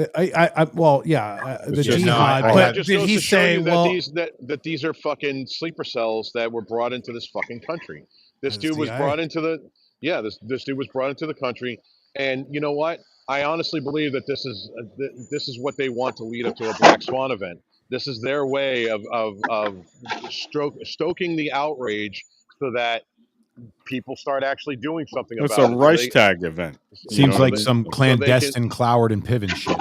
Well, yeah, the just- jihad. No, but Just did goes he to show say? you that Well, these are fucking sleeper cells that were brought into this fucking country. This That's dude was CIA. brought into the this dude was brought into the country, and you know what? I honestly believe that this is what they want to lead up to a Black Swan event. This is their way of stoking the outrage so that people start actually doing something It's about a it. Reichstag event. Seems know, like they- some so they clandestine Cloward and Piven shit.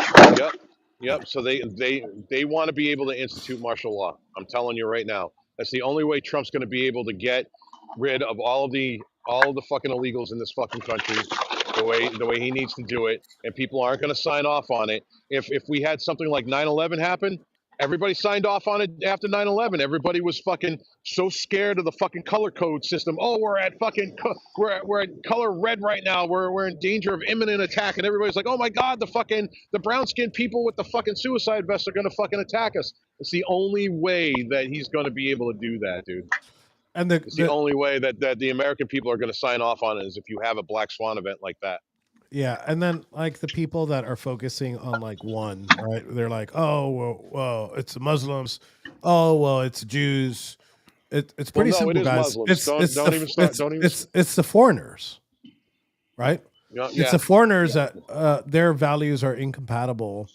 Yep. So they want to be able to institute martial law. I'm telling you right now. That's the only way Trump's going to be able to get rid of all of the fucking illegals in this fucking country, the way he needs to do it, and people aren't going to sign off on it. If we had something like 9/11 happen, everybody signed off on it after 9/11. Everybody was fucking so scared of the fucking color code system. Oh, we're at color red right now. We're in danger of imminent attack, and everybody's like, oh my god, the brown skinned people with the fucking suicide vests are going to fucking attack us. It's the only way that he's going to be able to do that, dude. and It's the only way that the American people are going to sign off on it is if you have a Black Swan event like that. yeah, and then like the people that are focusing on like one, right? They're like, oh, well, it's the Muslims. Oh, well, it's Jews. It's pretty no, it simple, is guys. Muslims. Don't even start. It's the foreigners, right? Yeah, It's the foreigners that their values are incompatible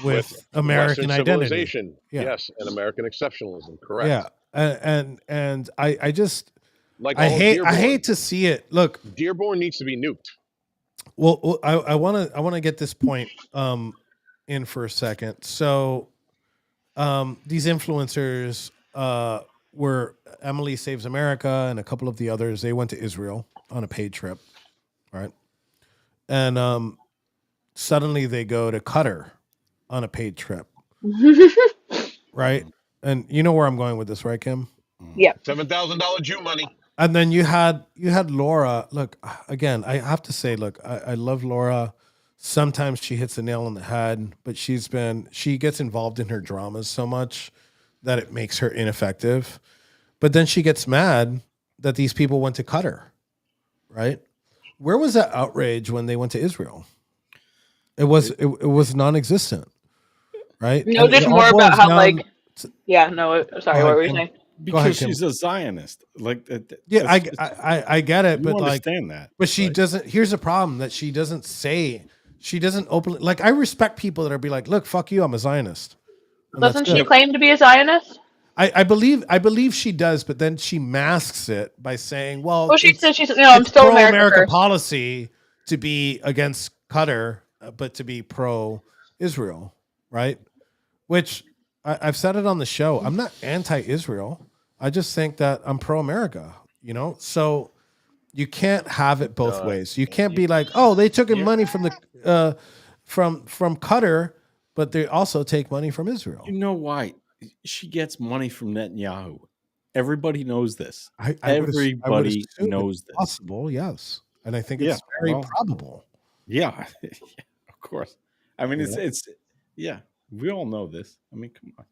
with American Western identity. civilization. Yeah. Yes, and American exceptionalism. Correct. Yeah, and I just Like I all of hate Dearborn. to see it. Look, Dearborn needs to be nuked. well, I want to get this point in for a second. So, these influencers were Emily Saves America and a couple of the others. They went to Israel on a paid trip, right? And suddenly they go to Qatar on a paid trip, right? And you know where I'm going with this, right, Kim? Yeah. $7,000 Jew money. And then you had Laura. Look, again, I have to say, look, I love Laura. Sometimes she hits the nail on the head, but she gets involved in her dramas so much that it makes her ineffective. But then she gets mad that these people went to Qatar, right? Where was that outrage when they went to Israel? It was non-existent, right? No, And it just all more about boils how down- like, yeah, no, sorry, Go what ahead, were you Kim. saying? Go ahead, Because Kim. she's a Zionist. Like, Yeah, that's just- I get it, you but like, understand that. but she right? doesn't. Here's the problem: that she doesn't openly. Like, I respect people that are be like, "Look, fuck you, I'm a Zionist." And that's Doesn't she good. claim to be a Zionist? I believe she does, but then she masks it by saying, "Well, Well, she it's- says she's, I'm it's still America pro-America first. policy to be against Qatar, but to be pro-Israel, right?" Which I've said it on the show. I'm not anti-Israel. I just think that I'm pro-America. You know, so you can't have it both ways. You can't be like, "Oh, they took in money from the from Qatar, but they also take money from Israel." You know why? She gets money from Netanyahu. Everybody knows this. I would Everybody assume knows it's this. possible, yes, and I think Yeah, it's very well, probable. Yeah, of course. I mean, it's yeah. We all know this. I mean, come on.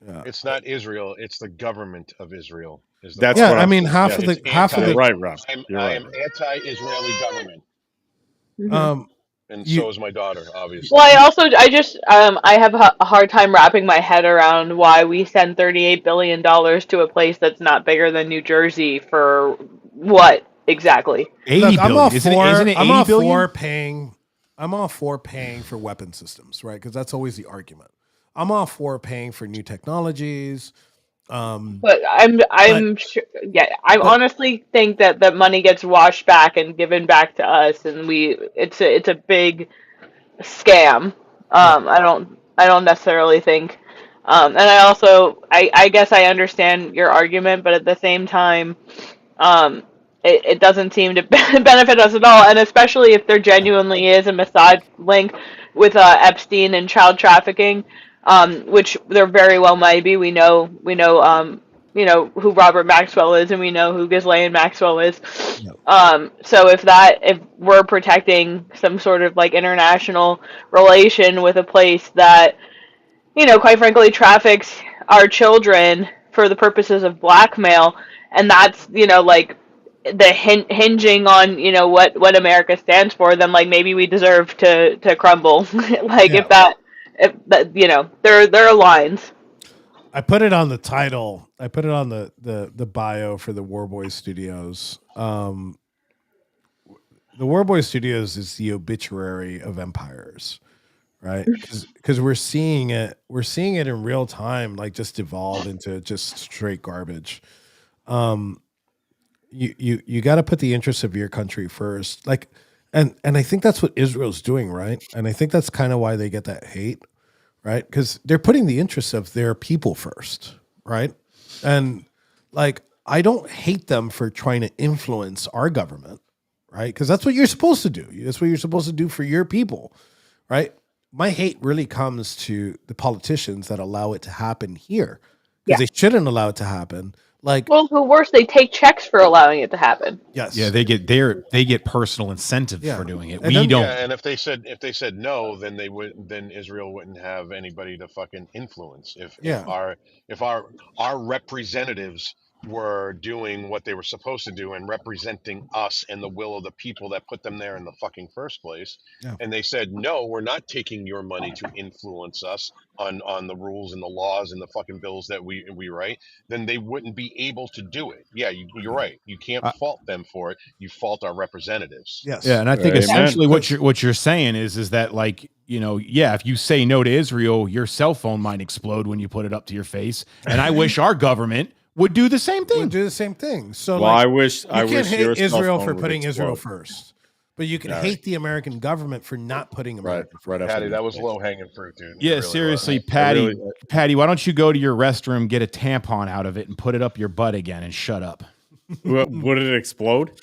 Yeah, It's not Israel. It's the government of Israel. Is the That's yeah. what I I'm mean, saying. half Yeah, of the it's half of anti- the Right, Rob. I am anti-Israeli government, um. and You- so is my daughter, obviously. Well, I have a hard time wrapping my head around why we send $38 billion to a place that's not bigger than New Jersey for what? exactly. 80 Look, billion. I'm all Isn't for. it I'm 80 all billion? for paying. I'm all for paying for weapon systems, right? Because that's always the argument. I'm all for paying for new technologies. But I'm sure, yeah, I But honestly think that that money gets washed back and given back to us, and it's a big scam. yeah, I don't necessarily think, and I guess I understand your argument, but at the same time, it doesn't seem to benefit us at all, and especially if there genuinely is a Mossad link with Epstein and child trafficking, which there very well might be. We know who Robert Maxwell is, and we know who Ghislaine Maxwell is. yeah, So if we're protecting some sort of like international relation with a place that, quite frankly, traffics our children for the purposes of blackmail, and that's, like the hinging on, what America stands for, then like maybe we deserve to crumble. Like yeah. if that, there are lines. I put it on the title. I put it on the bio for the Warboy Studios. The Warboy Studios is the obituary of empires, right? Because we're seeing it. We're seeing it in real time, like just evolve into just straight garbage. You got to put the interests of your country first, like, and I think that's what Israel's doing, right? And I think that's kind of why they get that hate, right? Because they're putting the interests of their people first, right? And like, I don't hate them for trying to influence our government, right? Because that's what you're supposed to do. That's what you're supposed to do for your people, right? My hate really comes to the politicians that allow it to happen here, because they shouldn't allow it to happen. Like, Well, the worst, they take checks for allowing it to happen. yes, Yeah, they get personal incentive Yeah. for doing it. And We then- don't. Yeah, and if they said no, then then Israel wouldn't have anybody to fucking influence. Yeah. If our representatives were doing what they were supposed to do and representing us and the will of the people that put them there in the fucking first place, Yeah. and they said no, we're not taking your money to influence us on the rules and the laws and the fucking bills that we write, then they wouldn't be able to do it. Yeah, you're right. You can't fault them for it. You fault our representatives. yes, Yeah, and I think Amen. essentially what you're saying is that, like, yeah, if you say no to Israel, your cell phone might explode when you put it up to your face. And I wish our government would do the same we thing. do the same thing. So, Well, like, I wish you I can't wish hate your cell Israel phone for would putting Israel explode. first, but you can hate the American government for not putting America first. Right after Patty, that the was thing. low hanging fruit, dude. It Yeah, really was. seriously, I Patty, why don't you go to your restroom, get a tampon out of it, and put it up your butt again, and shut up. Would it explode?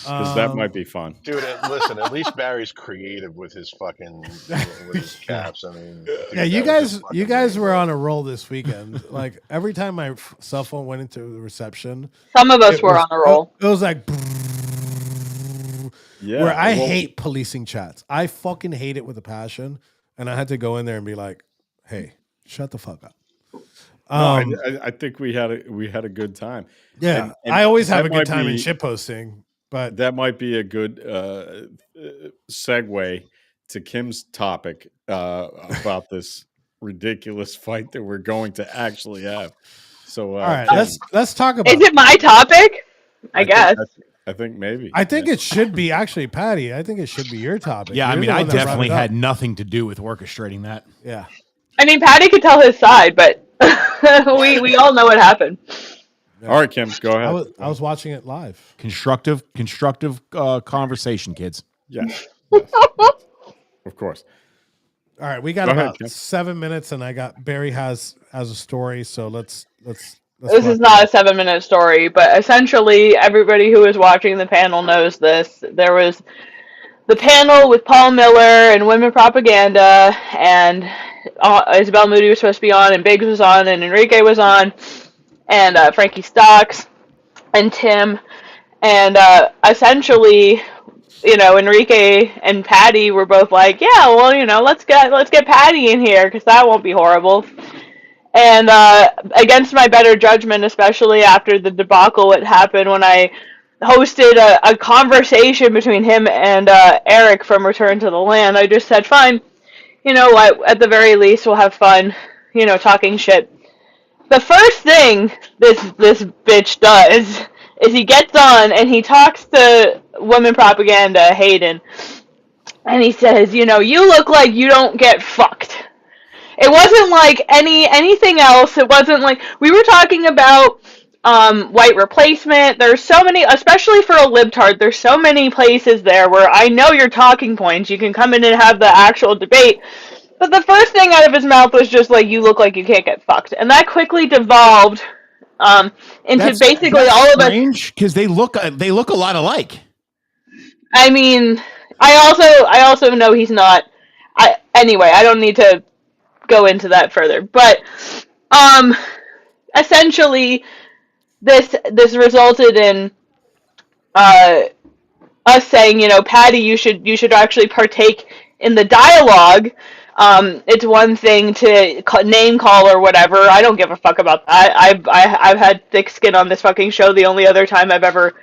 Because that might be fun. Dude, listen. At least Barry's creative with his fucking with his caps. I mean, dude, Yeah, you that was just guys fucking were amazing. on a roll this weekend. Like every time my cell phone went into the reception, Some of us it were was- on a roll. It was like Yeah. where I well, hate policing chats. I fucking hate it with a passion, and I had to go in there and be like, "Hey, shut the fuck up." I think we had a good time. Yeah, And I always have that a good might time in be- shit posting, but That might be a good segue to Kim's topic about this ridiculous fight that we're going to actually have. So, all right, Kim, let's talk about. Is it my topic? I guess. I think maybe. I think it should be actually Patty. I think it should be your topic. Yeah, I You're mean, the I one that brought definitely it up. had nothing to do with orchestrating that. Yeah, I mean, Patty could tell his side, but we all know what happened. All right, Kim, go ahead. I was watching it live. Constructive conversation, kids. Yes. Of course. All right, we got Go ahead, about Kim. 7 minutes, and I got Barry has a story. So let's. This is not a 7-minute story, but essentially everybody who is watching the panel knows this. There was the panel with Paul Miller and women propaganda, and Isabel Moody was supposed to be on, and Biggs was on, and Enrique was on, and Frankie Stocks, and Tim, and essentially, Enrique and Patty were both like, yeah, well, let's get Patty in here because that won't be horrible. And against my better judgment, especially after the debacle that happened when I hosted a conversation between him and Eric from Return to the Land, I just said, fine, you know what, at the very least we'll have fun, talking shit. The first thing this bitch does is he gets on and he talks to woman propaganda Hayden, and he says, you look like you don't get fucked. It wasn't like anything else. It wasn't like we were talking about white replacement. There's so many, especially for a libtard, there's so many places there where I know your talking points. You can come in and have the actual debate. But the first thing out of his mouth was just like, you look like you can't get fucked. And that quickly devolved into basically all of us. Strange, because they look a lot alike. I mean, I also know he's not. Anyway, I don't need to go into that further. But essentially, this resulted in us saying, Patty, you should actually partake in the dialogue. It's one thing to name call or whatever. I don't give a fuck about that. I've had thick skin on this fucking show. The only other time I've ever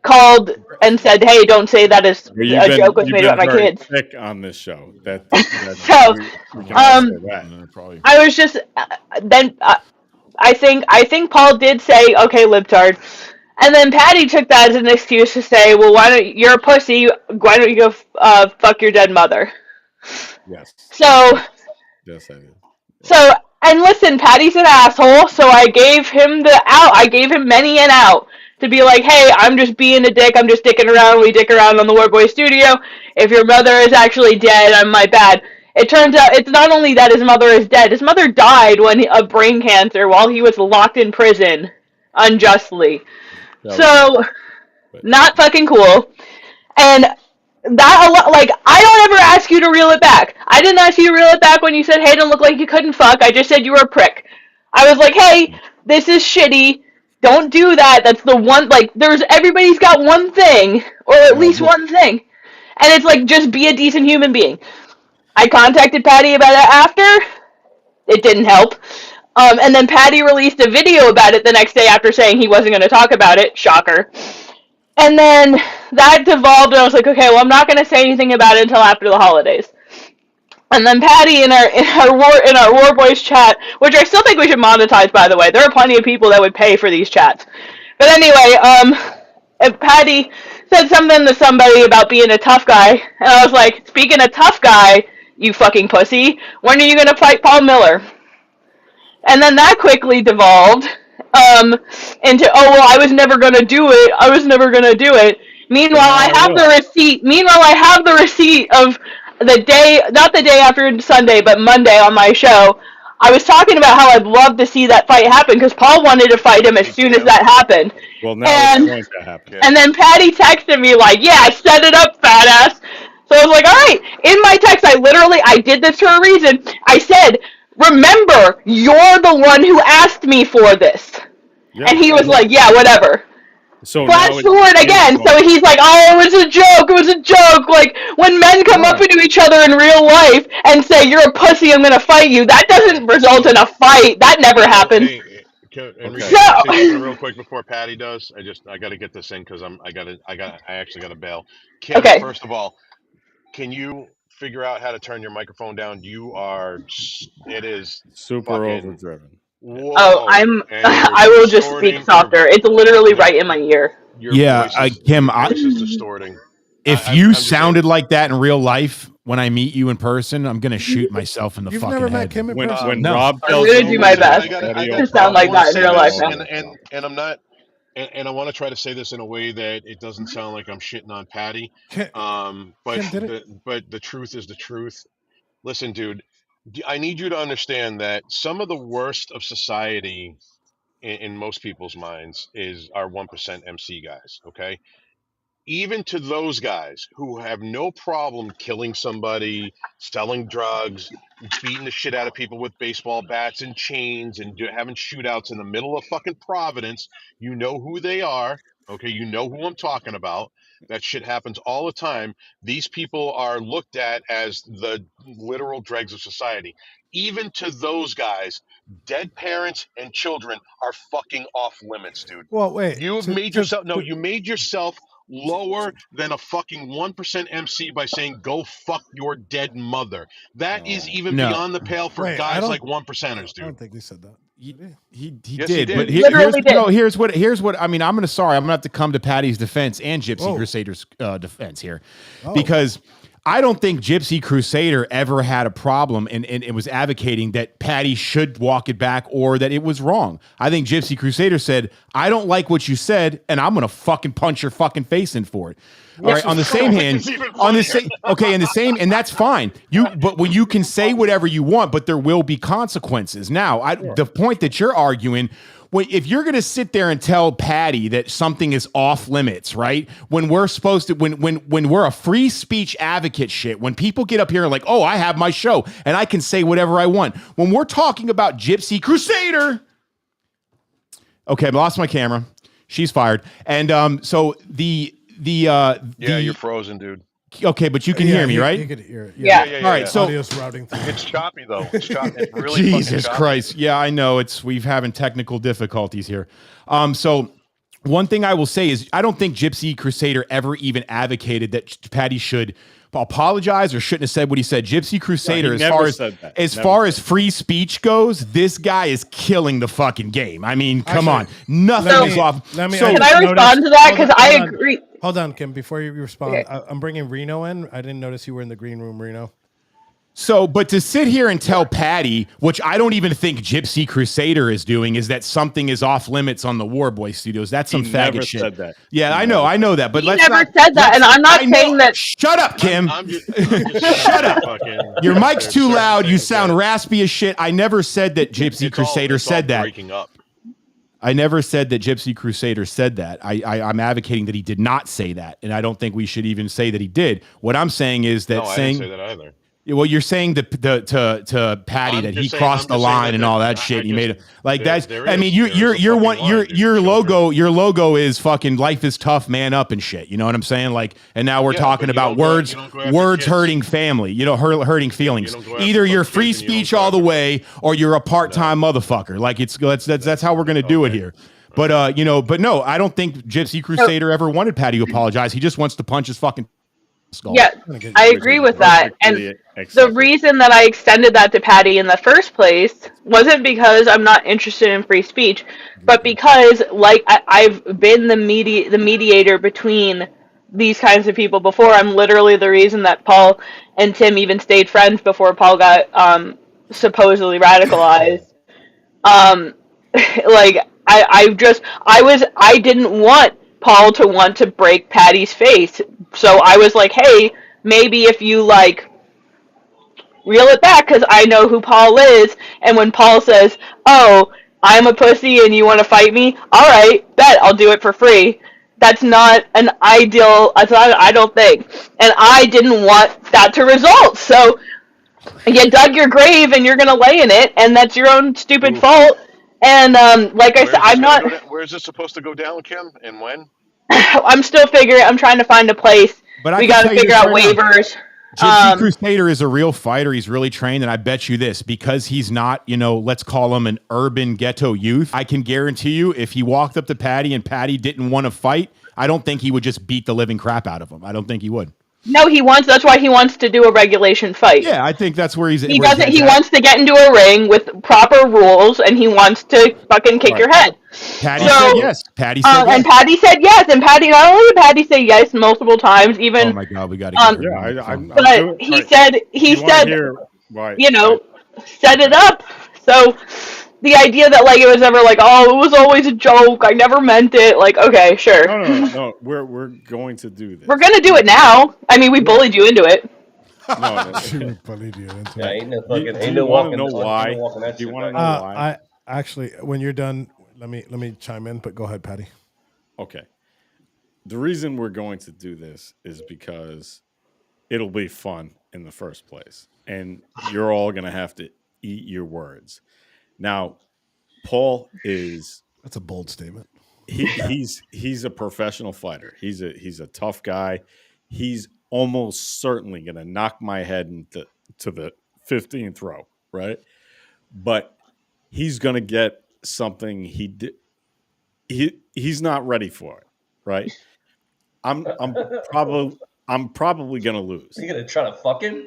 called and said, "Hey, don't say that is a joke was made about my kids." Thick on this show. So, I was just then. I think Paul did say, "Okay, libtard," and then Patty took that as an excuse to say, "Well, you're a pussy? Why don't you go fuck your dead mother?" Yes. So. Yes, I did. So, and listen, Patty's an asshole, so I gave him the out. I gave him many an out to be like, hey, I'm just being a dick. I'm just dicking around. We dick around on the Warboy Studio. If your mother is actually dead, I'm my bad. It turns out it's not only that his mother is dead. His mother died of brain cancer while he was locked in prison unjustly. So, not fucking cool. And I don't ever ask you to reel it back. I didn't ask you to reel it back when you said, hey, don't look like you couldn't fuck. I just said you were a prick. I was like, hey, this is shitty. Don't do that. That's the one, everybody's got one thing, or at least one thing. And it's like, just be a decent human being. I contacted Patty about it after. It didn't help. And then Patty released a video about it the next day after saying he wasn't going to talk about it. Shocker. And then that devolved, and I was like, okay, well, I'm not going to say anything about it until after the holidays. And then Patty in our War Boys chat, which I still think we should monetize, by the way. There are plenty of people that would pay for these chats. But anyway, Patty said something to somebody about being a tough guy, and I was like, speaking of tough guy, you fucking pussy, when are you going to fight Paul Miller? And then that quickly devolved into, oh, well, I was never going to do it. Meanwhile, I have the receipt of the day, not the day after Sunday, but Monday on my show. I was talking about how I'd love to see that fight happen because Paul wanted to fight him as soon as that happened. Well, now it's going to happen. And then Patty texted me like, yeah, set it up, fat ass. So I was like, all right. In my text, I did this for a reason. I said, remember, you're the one who asked me for this. Yep. And he was like, yeah, whatever. So flash forward again. So he's like, oh, it was a joke. Like, when men come up into each other in real life and say, you're a pussy, I'm going to fight you, that doesn't result in a fight. That never happens. Hey, Enrique, can I say something real quick before Patty does? I got to get this in because I actually got to bail. Kim, okay. First of all, can you figure out how to turn your microphone down? It is super overdriven. Whoa, I will just speak softer. It's literally right in my ear. Kim, this is distorting. If you sounded like that in real life when I meet you in person, I'm gonna shoot myself in the fucking head. You've never met Kim in person? When Rob I'm gonna do my best to sound like that in real life. And I'm not. And I want to try to say this in a way that it doesn't sound like I'm shitting on Patty. But the truth is the truth. Listen, dude. I need you to understand that some of the worst of society in most people's minds is our 1% MC guys, okay? Even to those guys who have no problem killing somebody, selling drugs, beating the shit out of people with baseball bats and chains and having shootouts in the middle of fucking Providence, you know who they are, okay? You know who I'm talking about. That shit happens all the time. These people are looked at as the literal dregs of society. Even to those guys, dead parents and children are fucking off limits, dude. Well, wait. You made yourself lower than a fucking 1% MC by saying go fuck your dead mother. That is even beyond the pale for guys like 1%ers, dude. I don't think we said that. He Yes, did, he but did. here's what I mean. I'm gonna have to come to Patty's defense and Gypsy Crusader's defense here, because I don't think Gypsy Crusader ever had a problem and it was advocating that Patty should walk it back or that it was wrong. I think Gypsy Crusader said, "I don't like what you said, and I'm gonna fucking punch your fucking face in for it." All right. On the same hand, and that's fine. But when you can say whatever you want, but there will be consequences. Now, the point that you're arguing, if you're going to sit there and tell Patty that something is off limits, right? When we're supposed to, when we're a free speech advocate shit, when people get up here and like, oh, I have my show and I can say whatever I want. When we're talking about Gypsy Crusader, okay, I lost my camera. She's fired, and so you're frozen, dude. Okay, but you can hear me, right? You could hear it. Yeah. All right, so audio's routing through. It's choppy though. It's choppy. It's really Jesus choppy. Christ. Yeah, I know we've having technical difficulties here. So one thing I will say is I don't think Gypsy Crusader ever even advocated that Patty should apologize or shouldn't have said what he said. Gypsy Crusader, as far as free speech goes, this guy is killing the fucking game. I mean, come on. Nothing is off. Can I respond to that? Because I agree. Hold on, Kim. Before you respond, Okay. I'm bringing Reno in. I didn't notice you were in the green room, Reno. So, but to sit here and tell Patty, which I don't even think Gypsy Crusader is doing, is that something is off limits on the Warboy Studios. That's some faggot shit. Said that. Yeah, I know that. But He never said that, and I'm not saying that. Shut up, Kim. I'm just shut up. Your mic's too loud. You sound raspy as shit. I never said that Gypsy Crusader said that. Breaking up. I never said that Gypsy Crusader said that. I'm advocating that he did not say that, and I don't think we should even say that he did. What I'm saying is that I didn't say that either. Well, you're saying to Patty that he crossed the line and all that shit. You made it like that. I mean, your logo is fucking life is tough, man up and shit. You know what I'm saying? Like, and now we're talking about words hurting family. Hurting feelings. Either you're free speech all the way, or you're a part-time motherfucker. Like that's how we're gonna do it here. But but no, I don't think Gypsy Crusader ever wanted Patty to apologize. He just wants to punch his fucking skull. Yeah, I agree with that. And the reason that I extended that to Patty in the first place wasn't because I'm not interested in free speech, but because I've been the mediator between these kinds of people before. I'm literally the reason that Paul and Tim even stayed friends before Paul got supposedly radicalized. I didn't want Paul to want to break Patty's face. So I was like, hey, maybe if you reel it back, because I know who Paul is. And when Paul says, oh, I'm a pussy and you want to fight me, all right, bet, I'll do it for free. That's not an ideal, I don't think. And I didn't want that to result. So you dug your grave and you're going to lay in it, and that's your own stupid fault. And like I said, I'm not... Where's this supposed to go down, Kim, and when? I'm still figuring. I'm trying to find a place. But we got to figure out waivers. Gypsy Crusader is a real fighter. He's really trained, and I bet you this, because he's not, let's call him an urban ghetto youth. I can guarantee you, if he walked up to Patty and Patty didn't want to fight, I don't think he would just beat the living crap out of him. I don't think he would. No, that's why he wants to do a regulation fight. Yeah, I think that's where he wants to get into a ring with proper rules, and he wants to fucking kick your head. Patty said yes. Patty said yes. And Patty said yes. And Patty, not only did Patty say yes multiple times, even... Oh my God, we got to get but he said, set it up. So... the idea that it was ever it was always a joke, I never meant it, okay, sure. No, we're going to do this. We're gonna do it now. I mean, we bullied you into it. We bullied you into it. Do you want to know why? Do you want to know why? I actually, when you're done, let me chime in, but go ahead, Patty. Okay. The reason we're going to do this is because it'll be fun in the first place, and you're all going to have to eat your words. Now, Paul is... That's a bold statement. He's a professional fighter. He's a tough guy. He's almost certainly going to knock my head into the 15th row, right? But he's going to get something he's not ready for it, right? I'm probably going to lose. Are you going to try to fuck him?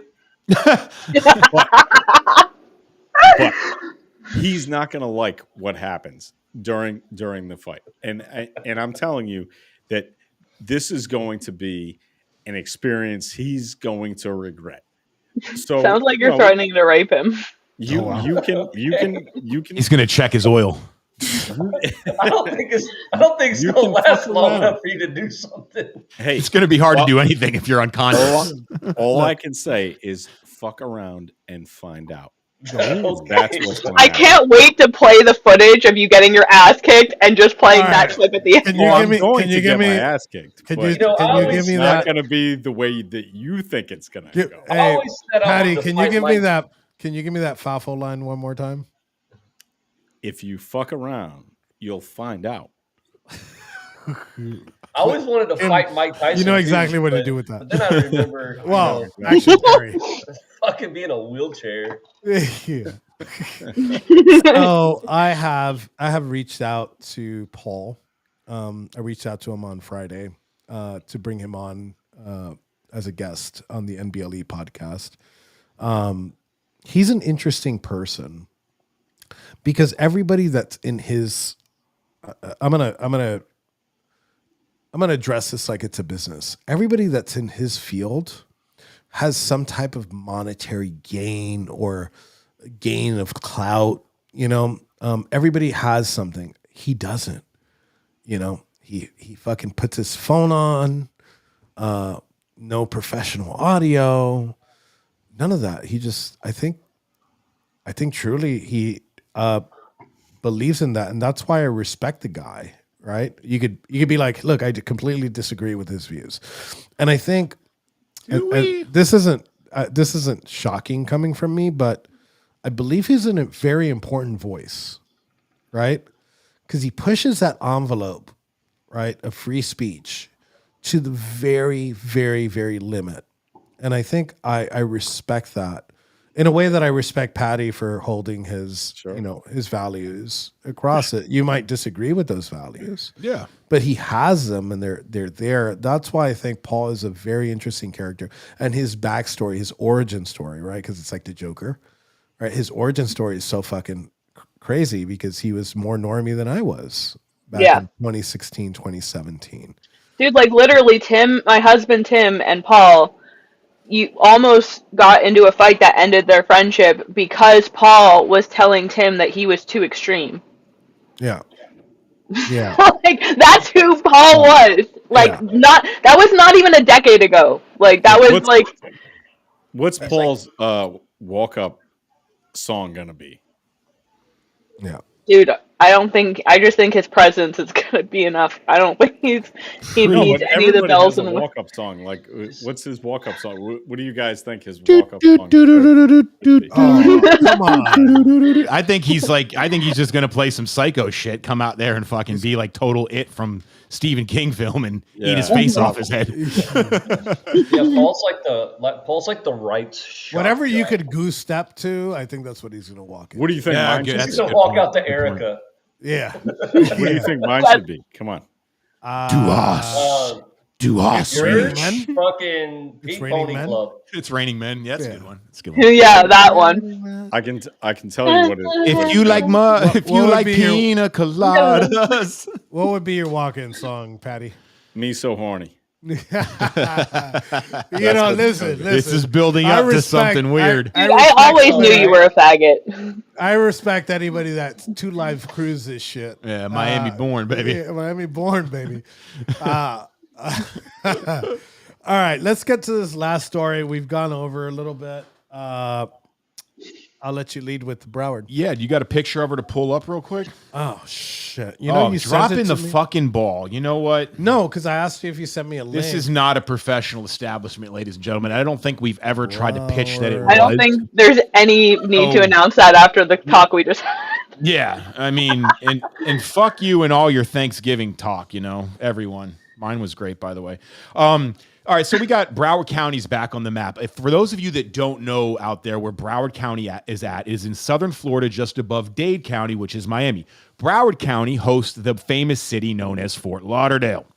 he's not going to like what happens during the fight. And I'm telling you that this is going to be an experience he's going to regret. So Sounds like you're threatening to rape him. You can He's gonna check his oil. I don't think it's gonna last long enough for you to do something. Hey, it's gonna be hard to do anything if you're unconscious. All I can say is fuck around and find out. Okay. That's what's going I can't wait to play the footage of you getting your ass kicked and just playing that clip at the end. Can you give me my ass kicked? Can you give me that? Not going to be the way that you think it's going to go. Hey, Patty, can you give me that? Can you give me that FAFO line one more time? If you fuck around, you'll find out. I always wanted to fight Mike Tyson. You know exactly what to do with that. But then I remember, well, actually, Terry. fucking be in a wheelchair. Yeah. So I have reached out to Paul. I reached out to him on Friday to bring him on as a guest on the NBLE podcast. He's an interesting person because everybody that's in his, I'm gonna address this like it's a business. Everybody that's in his field has some type of monetary gain or gain of clout. Everybody has something. He doesn't. He fucking puts his phone on. No professional audio. None of that. He just, I think truly he believes in that, and that's why I respect the guy. Right? You could be like, look, I completely disagree with his views, and I think this isn't shocking coming from me, but I believe he's in a very important voice, right? Because he pushes that envelope, right, of free speech to the very, very, very limit. And I think I respect that in a way that I respect Patty for holding his, his values across it. You might disagree with those values. Yeah. But he has them and they're there. That's why I think Paul is a very interesting character. And his backstory, his origin story, right? Because it's like the Joker, right? His origin story is so fucking crazy because he was more normie than I was back in 2016, 2017. Dude, like literally my husband Tim and Paul, you almost got into a fight that ended their friendship because Paul was telling Tim that he was too extreme. Yeah. Yeah. Like that's who Paul was. Like that was not even a decade ago. Like that was what's Paul's walk up song gonna be? Yeah. Dude, I just think his presence is gonna be enough. I don't think he needs any of the bells in the walk up song. Like, what's his walk up song? What do you guys think his walk up song? Come on. I think he's just gonna play some psycho shit, come out there and fucking be like total It from Stephen King film and eat his face off his head. Yeah, Paul's like the right shot. Whatever you could goose step to, I think that's what he's gonna walk in. What do you think? He's gonna walk out to Erica. Yeah. What do you think mine should be? Come on. Do us. Fucking Pete Pony Club. It's Raining Men. Yeah, that's a good one. That's a good one. Yeah, that one. I can tell you what it is. If you like pina coladas. What would be your walk-in song, Patty? Me So Horny. Listen. This is building up to something weird. I always knew you were a faggot. I respect anybody that's 2 Live Cruise this shit. Yeah, Miami born, baby. Yeah, Miami born, baby. All right, let's get to this last story. We've gone over a little bit. I'll let you lead with Broward. Yeah, you got a picture of her to pull up real quick? Oh shit! You you dropping the fucking ball. You know what? No, because I asked you if you sent me a link. This is not a professional establishment, ladies and gentlemen. I don't think we've ever tried to pitch that it was. I don't think there's any need to announce that after the talk we just had. Yeah, I mean, and fuck you and all your Thanksgiving talk. Everyone. Mine was great, by the way. All right, so we got Broward County's back on the map. For those of you that don't know out there where Broward County is in southern Florida, just above Dade County, which is Miami. Broward County hosts the famous city known as Fort Lauderdale.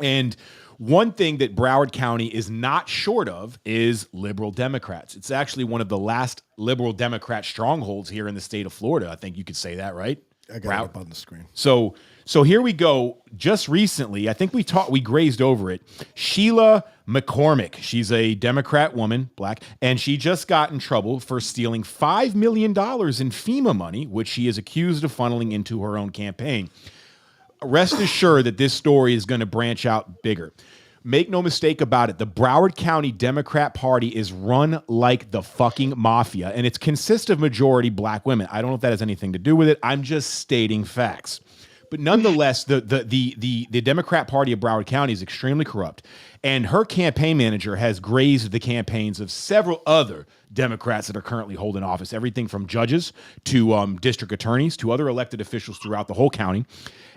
And one thing that Broward County is not short of is liberal Democrats. It's actually one of the last liberal Democrat strongholds here in the state of Florida. I think you could say that, right? I got it up on the screen. So here we go. Just recently, I think we grazed over it. Sheila McCormick, she's a Democrat woman, black, and she just got in trouble for stealing $5 million in FEMA money, which she is accused of funneling into her own campaign. Rest assured that this story is going to branch out bigger. Make no mistake about it. The Broward County Democrat Party is run like the fucking mafia, and it consists of majority black women. I don't know if that has anything to do with it. I'm just stating facts. But nonetheless, the Democrat Party of Broward County is extremely corrupt, and her campaign manager has grazed the campaigns of several other Democrats that are currently holding office, everything from judges to district attorneys to other elected officials throughout the whole county.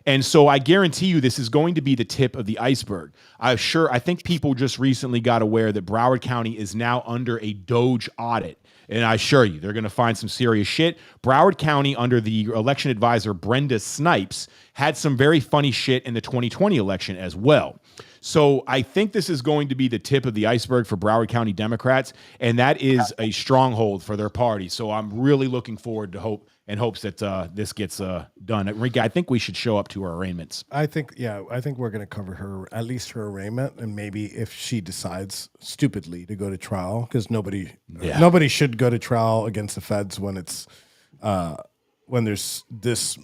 And so I guarantee you this is going to be the tip of the iceberg. I think people just recently got aware that Broward County is now under a Doge audit. And I assure you, they're going to find some serious shit. Broward County, under the election advisor Brenda Snipes, had some very funny shit in the 2020 election as well. So I think this is going to be the tip of the iceberg for Broward County Democrats, and that is a stronghold for their party. So I'm really looking forward to hopes that this gets done. Enrique, I think we should show up to our arraignments. I think we're going to cover her, at least her arraignment, and maybe if she decides stupidly to go to trial, because nobody should go to trial against the feds when it's when there's this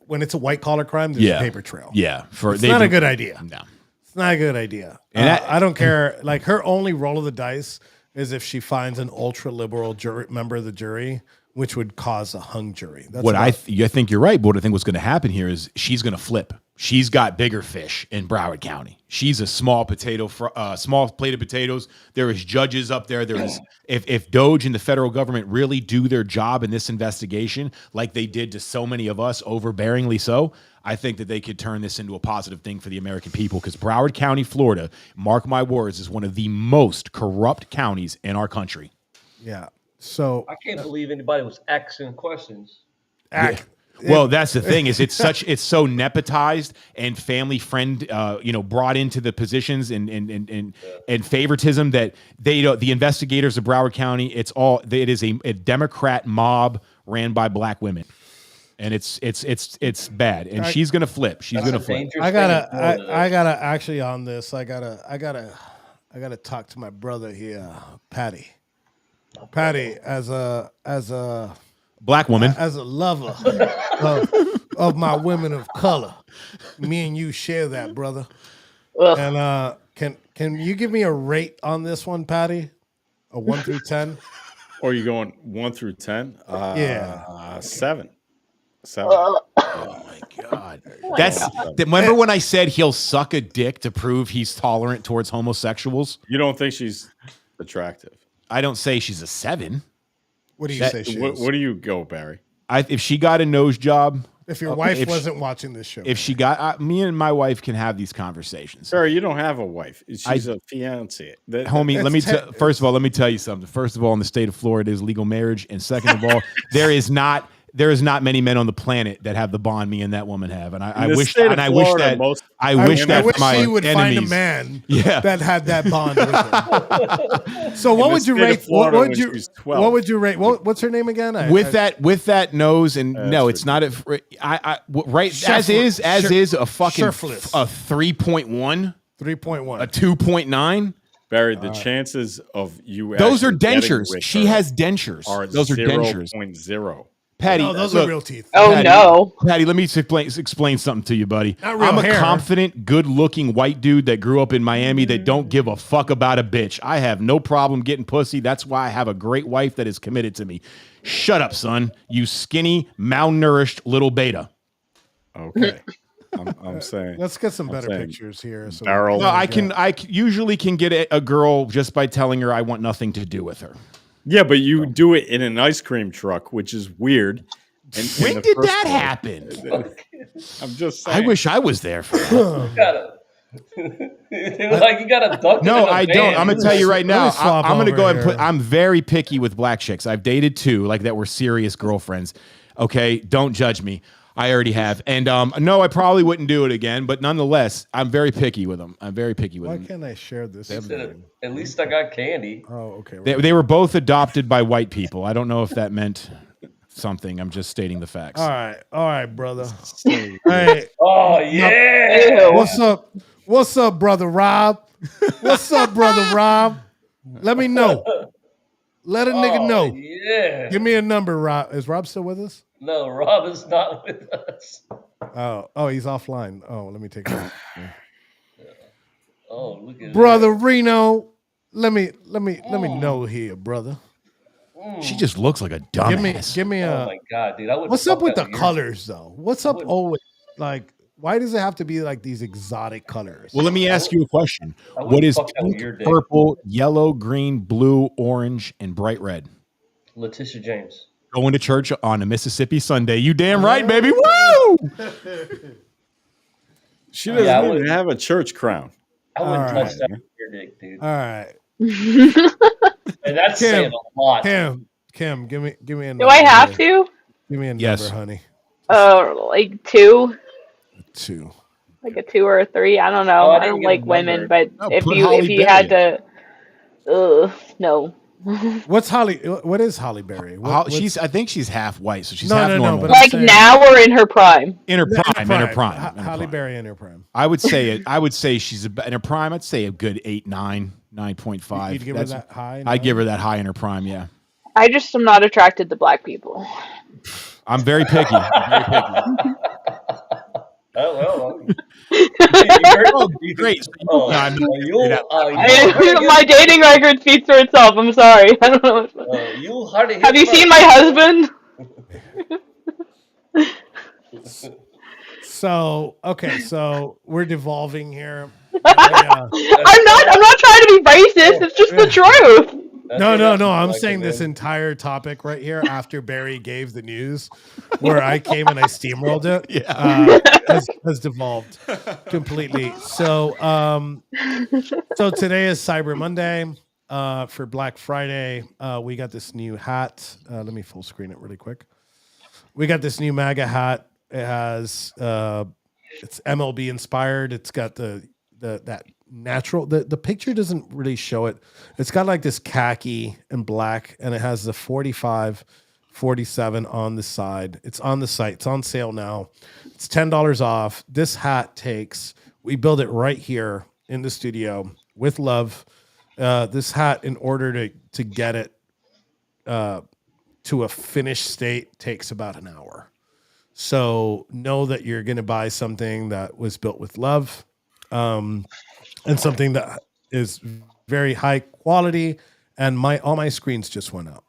when it's a white collar crime. There's a paper trail. Yeah, it's not a good idea. No, it's not a good idea. And I don't care. Like, her only roll of the dice is if she finds an ultra liberal member of the jury, which would cause a hung jury. That's I think you're right, but what I think what's going to happen here is she's going to flip. She's got bigger fish in Broward County. She's a small plate of potatoes. There is judges up there. There is if Doge and the federal government really do their job in this investigation, like they did to so many of us, overbearingly so, I think that they could turn this into a positive thing for the American people. Because Broward County, Florida, mark my words, is one of the most corrupt counties in our country. Yeah. So I can't believe anybody was asking questions. Well, that's the thing is it's so nepotized and family friend, brought into the positions and favoritism that the investigators of Broward County, it is a Democrat mob ran by black women. And it's bad. And she's going to flip. She's going to flip. I gotta actually on this. I gotta talk to my brother here, Patty. Patty, as a black woman, as a lover of my women of color, me and you share that, brother. Ugh. And can you give me a rate on this one, Patty? A 1 through 10? Or are you going 1 through 10? Yeah, 7. Oh my God! Remember when I said he'll suck a dick to prove he's tolerant towards homosexuals? You don't think she's attractive? I don't say she's a 7. What do you say she is? What do you go, Barry? If she got a nose job, if your wife wasn't watching this show, if she got me and my wife can have these conversations. Barry, you don't have a wife. She's a fiance. Homie, first of all, let me tell you something. First of all, in the state of Florida, is legal marriage, and second of all, there is not many men on the planet that have the bond me and that woman have, and I wish that she would find a man that had that bond with her. So what would you rate? What would you rate? What's her name again? With that nose, and no, it's not as is a fucking a 3.1, a 2.9. Barry, the chances of you those are dentures. She has dentures. Those are dentures. 0.0. Patty, those are real teeth. Oh, Patty, no. Patty, let me explain something to you, buddy. I'm a hair. confident, good-looking white dude that grew up in Miami that don't give a fuck about a bitch. I have no problem getting pussy. That's why I have a great wife that is committed to me. Shut up, son. You skinny, malnourished little beta. Okay. I'm saying. Let's get some better pictures here. So I usually can get a girl just by telling her I want nothing to do with her. Yeah, but you do it in an ice cream truck, which is weird. When did that happen? I'm just saying. I wish I was there for that. You got a duck. No, I don't. I'm gonna tell you right now. I'm gonna go and I'm very picky with black chicks. I've dated 2 like that were serious girlfriends. Okay, don't judge me. I already have. And no, I probably wouldn't do it again. But nonetheless, I'm very picky with them. I'm very picky with Why them. can't I share this? At least I got candy. Oh, okay. They were both adopted by white people. I don't know if that meant something. I'm just stating the facts. All right, brother. Hey. Oh yeah. What's up, brother Rob? What's up, brother Rob? Let me know. Let a nigga know. Yeah. Give me a number, Rob. Is Rob still with us? No, Rob is not with us. Oh, he's offline. Oh, let me take it. Oh, look at Brother Reno. Let me know here, brother. She just looks like a dumbass. Give me a. Oh my god, dude! What's up with the colors, though? What's up always? Like, why does it have to be like these exotic colors? Well, let me ask you a question. What is pink, purple, yellow, green, blue, orange, and bright red? Letitia James. Going to church on a Mississippi Sunday. You damn right, baby. Woo! She doesn't even have a church crown. I wouldn't touch that with your dick, dude. All right. And that's saying a lot. Kim, give me a number. Do I have to? Give me a number, honey. Like 2. 2. Like a 2 or a 3. I don't know. I don't like women, but if you had to, no. What is Holly Berry? I think she's half white, so she's half normal. But like now or in her prime? In her prime. Holly Berry in her prime. I would say she's in her prime. I'd say a good 8, 9, 9.5. You'd give her that high? I'd give her that high in her prime. Yeah. I just am not attracted to black people. I'm very picky. Oh well. Great. My dating record speaks for itself. I'm sorry. I don't know. Have you seen my husband? So we're devolving here. I'm not trying to be racist. It's just the truth. No. I'm saying this entire topic right here after Barry gave the news, where I came and I steamrolled it, has devolved completely. So today is Cyber Monday. For Black Friday, we got this new hat. Let me full screen it really quick. We got this new MAGA hat. It has it's MLB inspired. It's got that natural, the picture doesn't really show it. It's got like this khaki and black, and it has the 45 47 on the side. It's on the site. It's on sale now. It's $10 off. This hat we build it right here in the studio with love. This hat, in order to get it to a finished state, takes about an hour. So know that you're going to buy something that was built with love. And something that is very high quality, and all my screens just went out.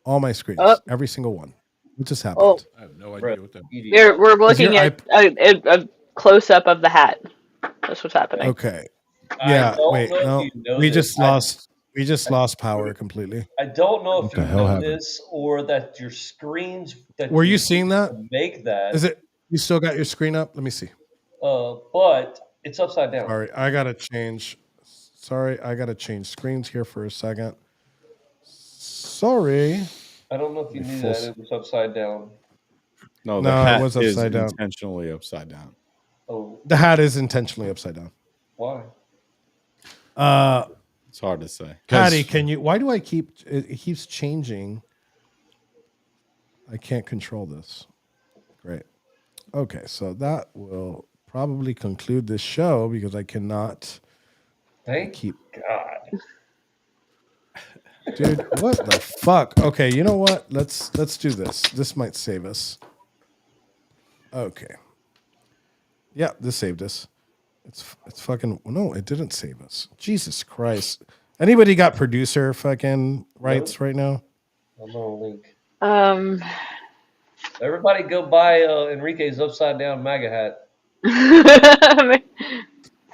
All my screens, every single one. What just happened? I have no idea what that means. We're looking at a close up of the hat. That's what's happening. Okay. Yeah. Wait. No. We just lost power completely. I don't know if you know this or that your screens. Were you seeing that? Make that. Is it? You still got your screen up? Let me see. But it's upside down. Sorry, I gotta change screens here for a second. Sorry. I don't know if you knew that it was upside down. No, the hat it was upside down. Intentionally upside down. Oh. The hat is intentionally upside down. Why? It's hard to say. Patty, why do it keeps changing? I can't control this. Great. Okay, so that will probably conclude this show because I cannot keep God. Dude, what the fuck? Okay, you know what? Let's do this. This might save us. Okay. Yeah, this saved us. It's fucking no, it didn't save us. Jesus Christ. Anybody got producer fucking rights right now? I'm gonna link. Everybody go buy Enrique's upside down MAGA hat.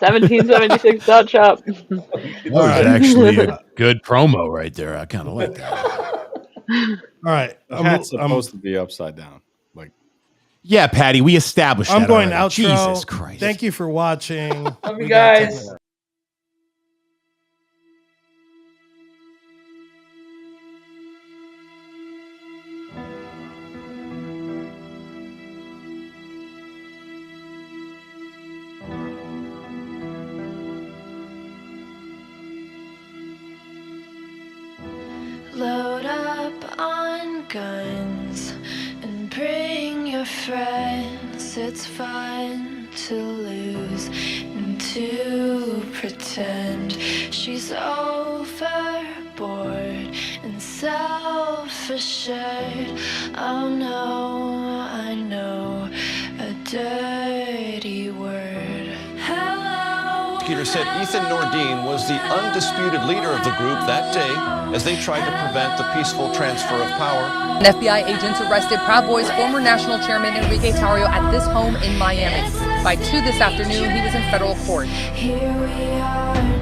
1776.shop. That was actually a good promo right there. I kind of like that. All right. The hat's supposed to be upside down. Yeah, Patty, we established that. I'm going already. outro. Jesus Christ. Thank you for watching. Love you guys. guns and bring your friends. It's fun to lose and to pretend she's overboard and self-assured. Oh no, I know a dirty word. Hello. Peter said Ethan Nordine was the undisputed leader of the group that day as they tried to prevent the peaceful transfer of power. And FBI agents arrested Proud Boys former national chairman Enrique Tarrio at this home in Miami. By 2 this afternoon, he was in federal court. Here we are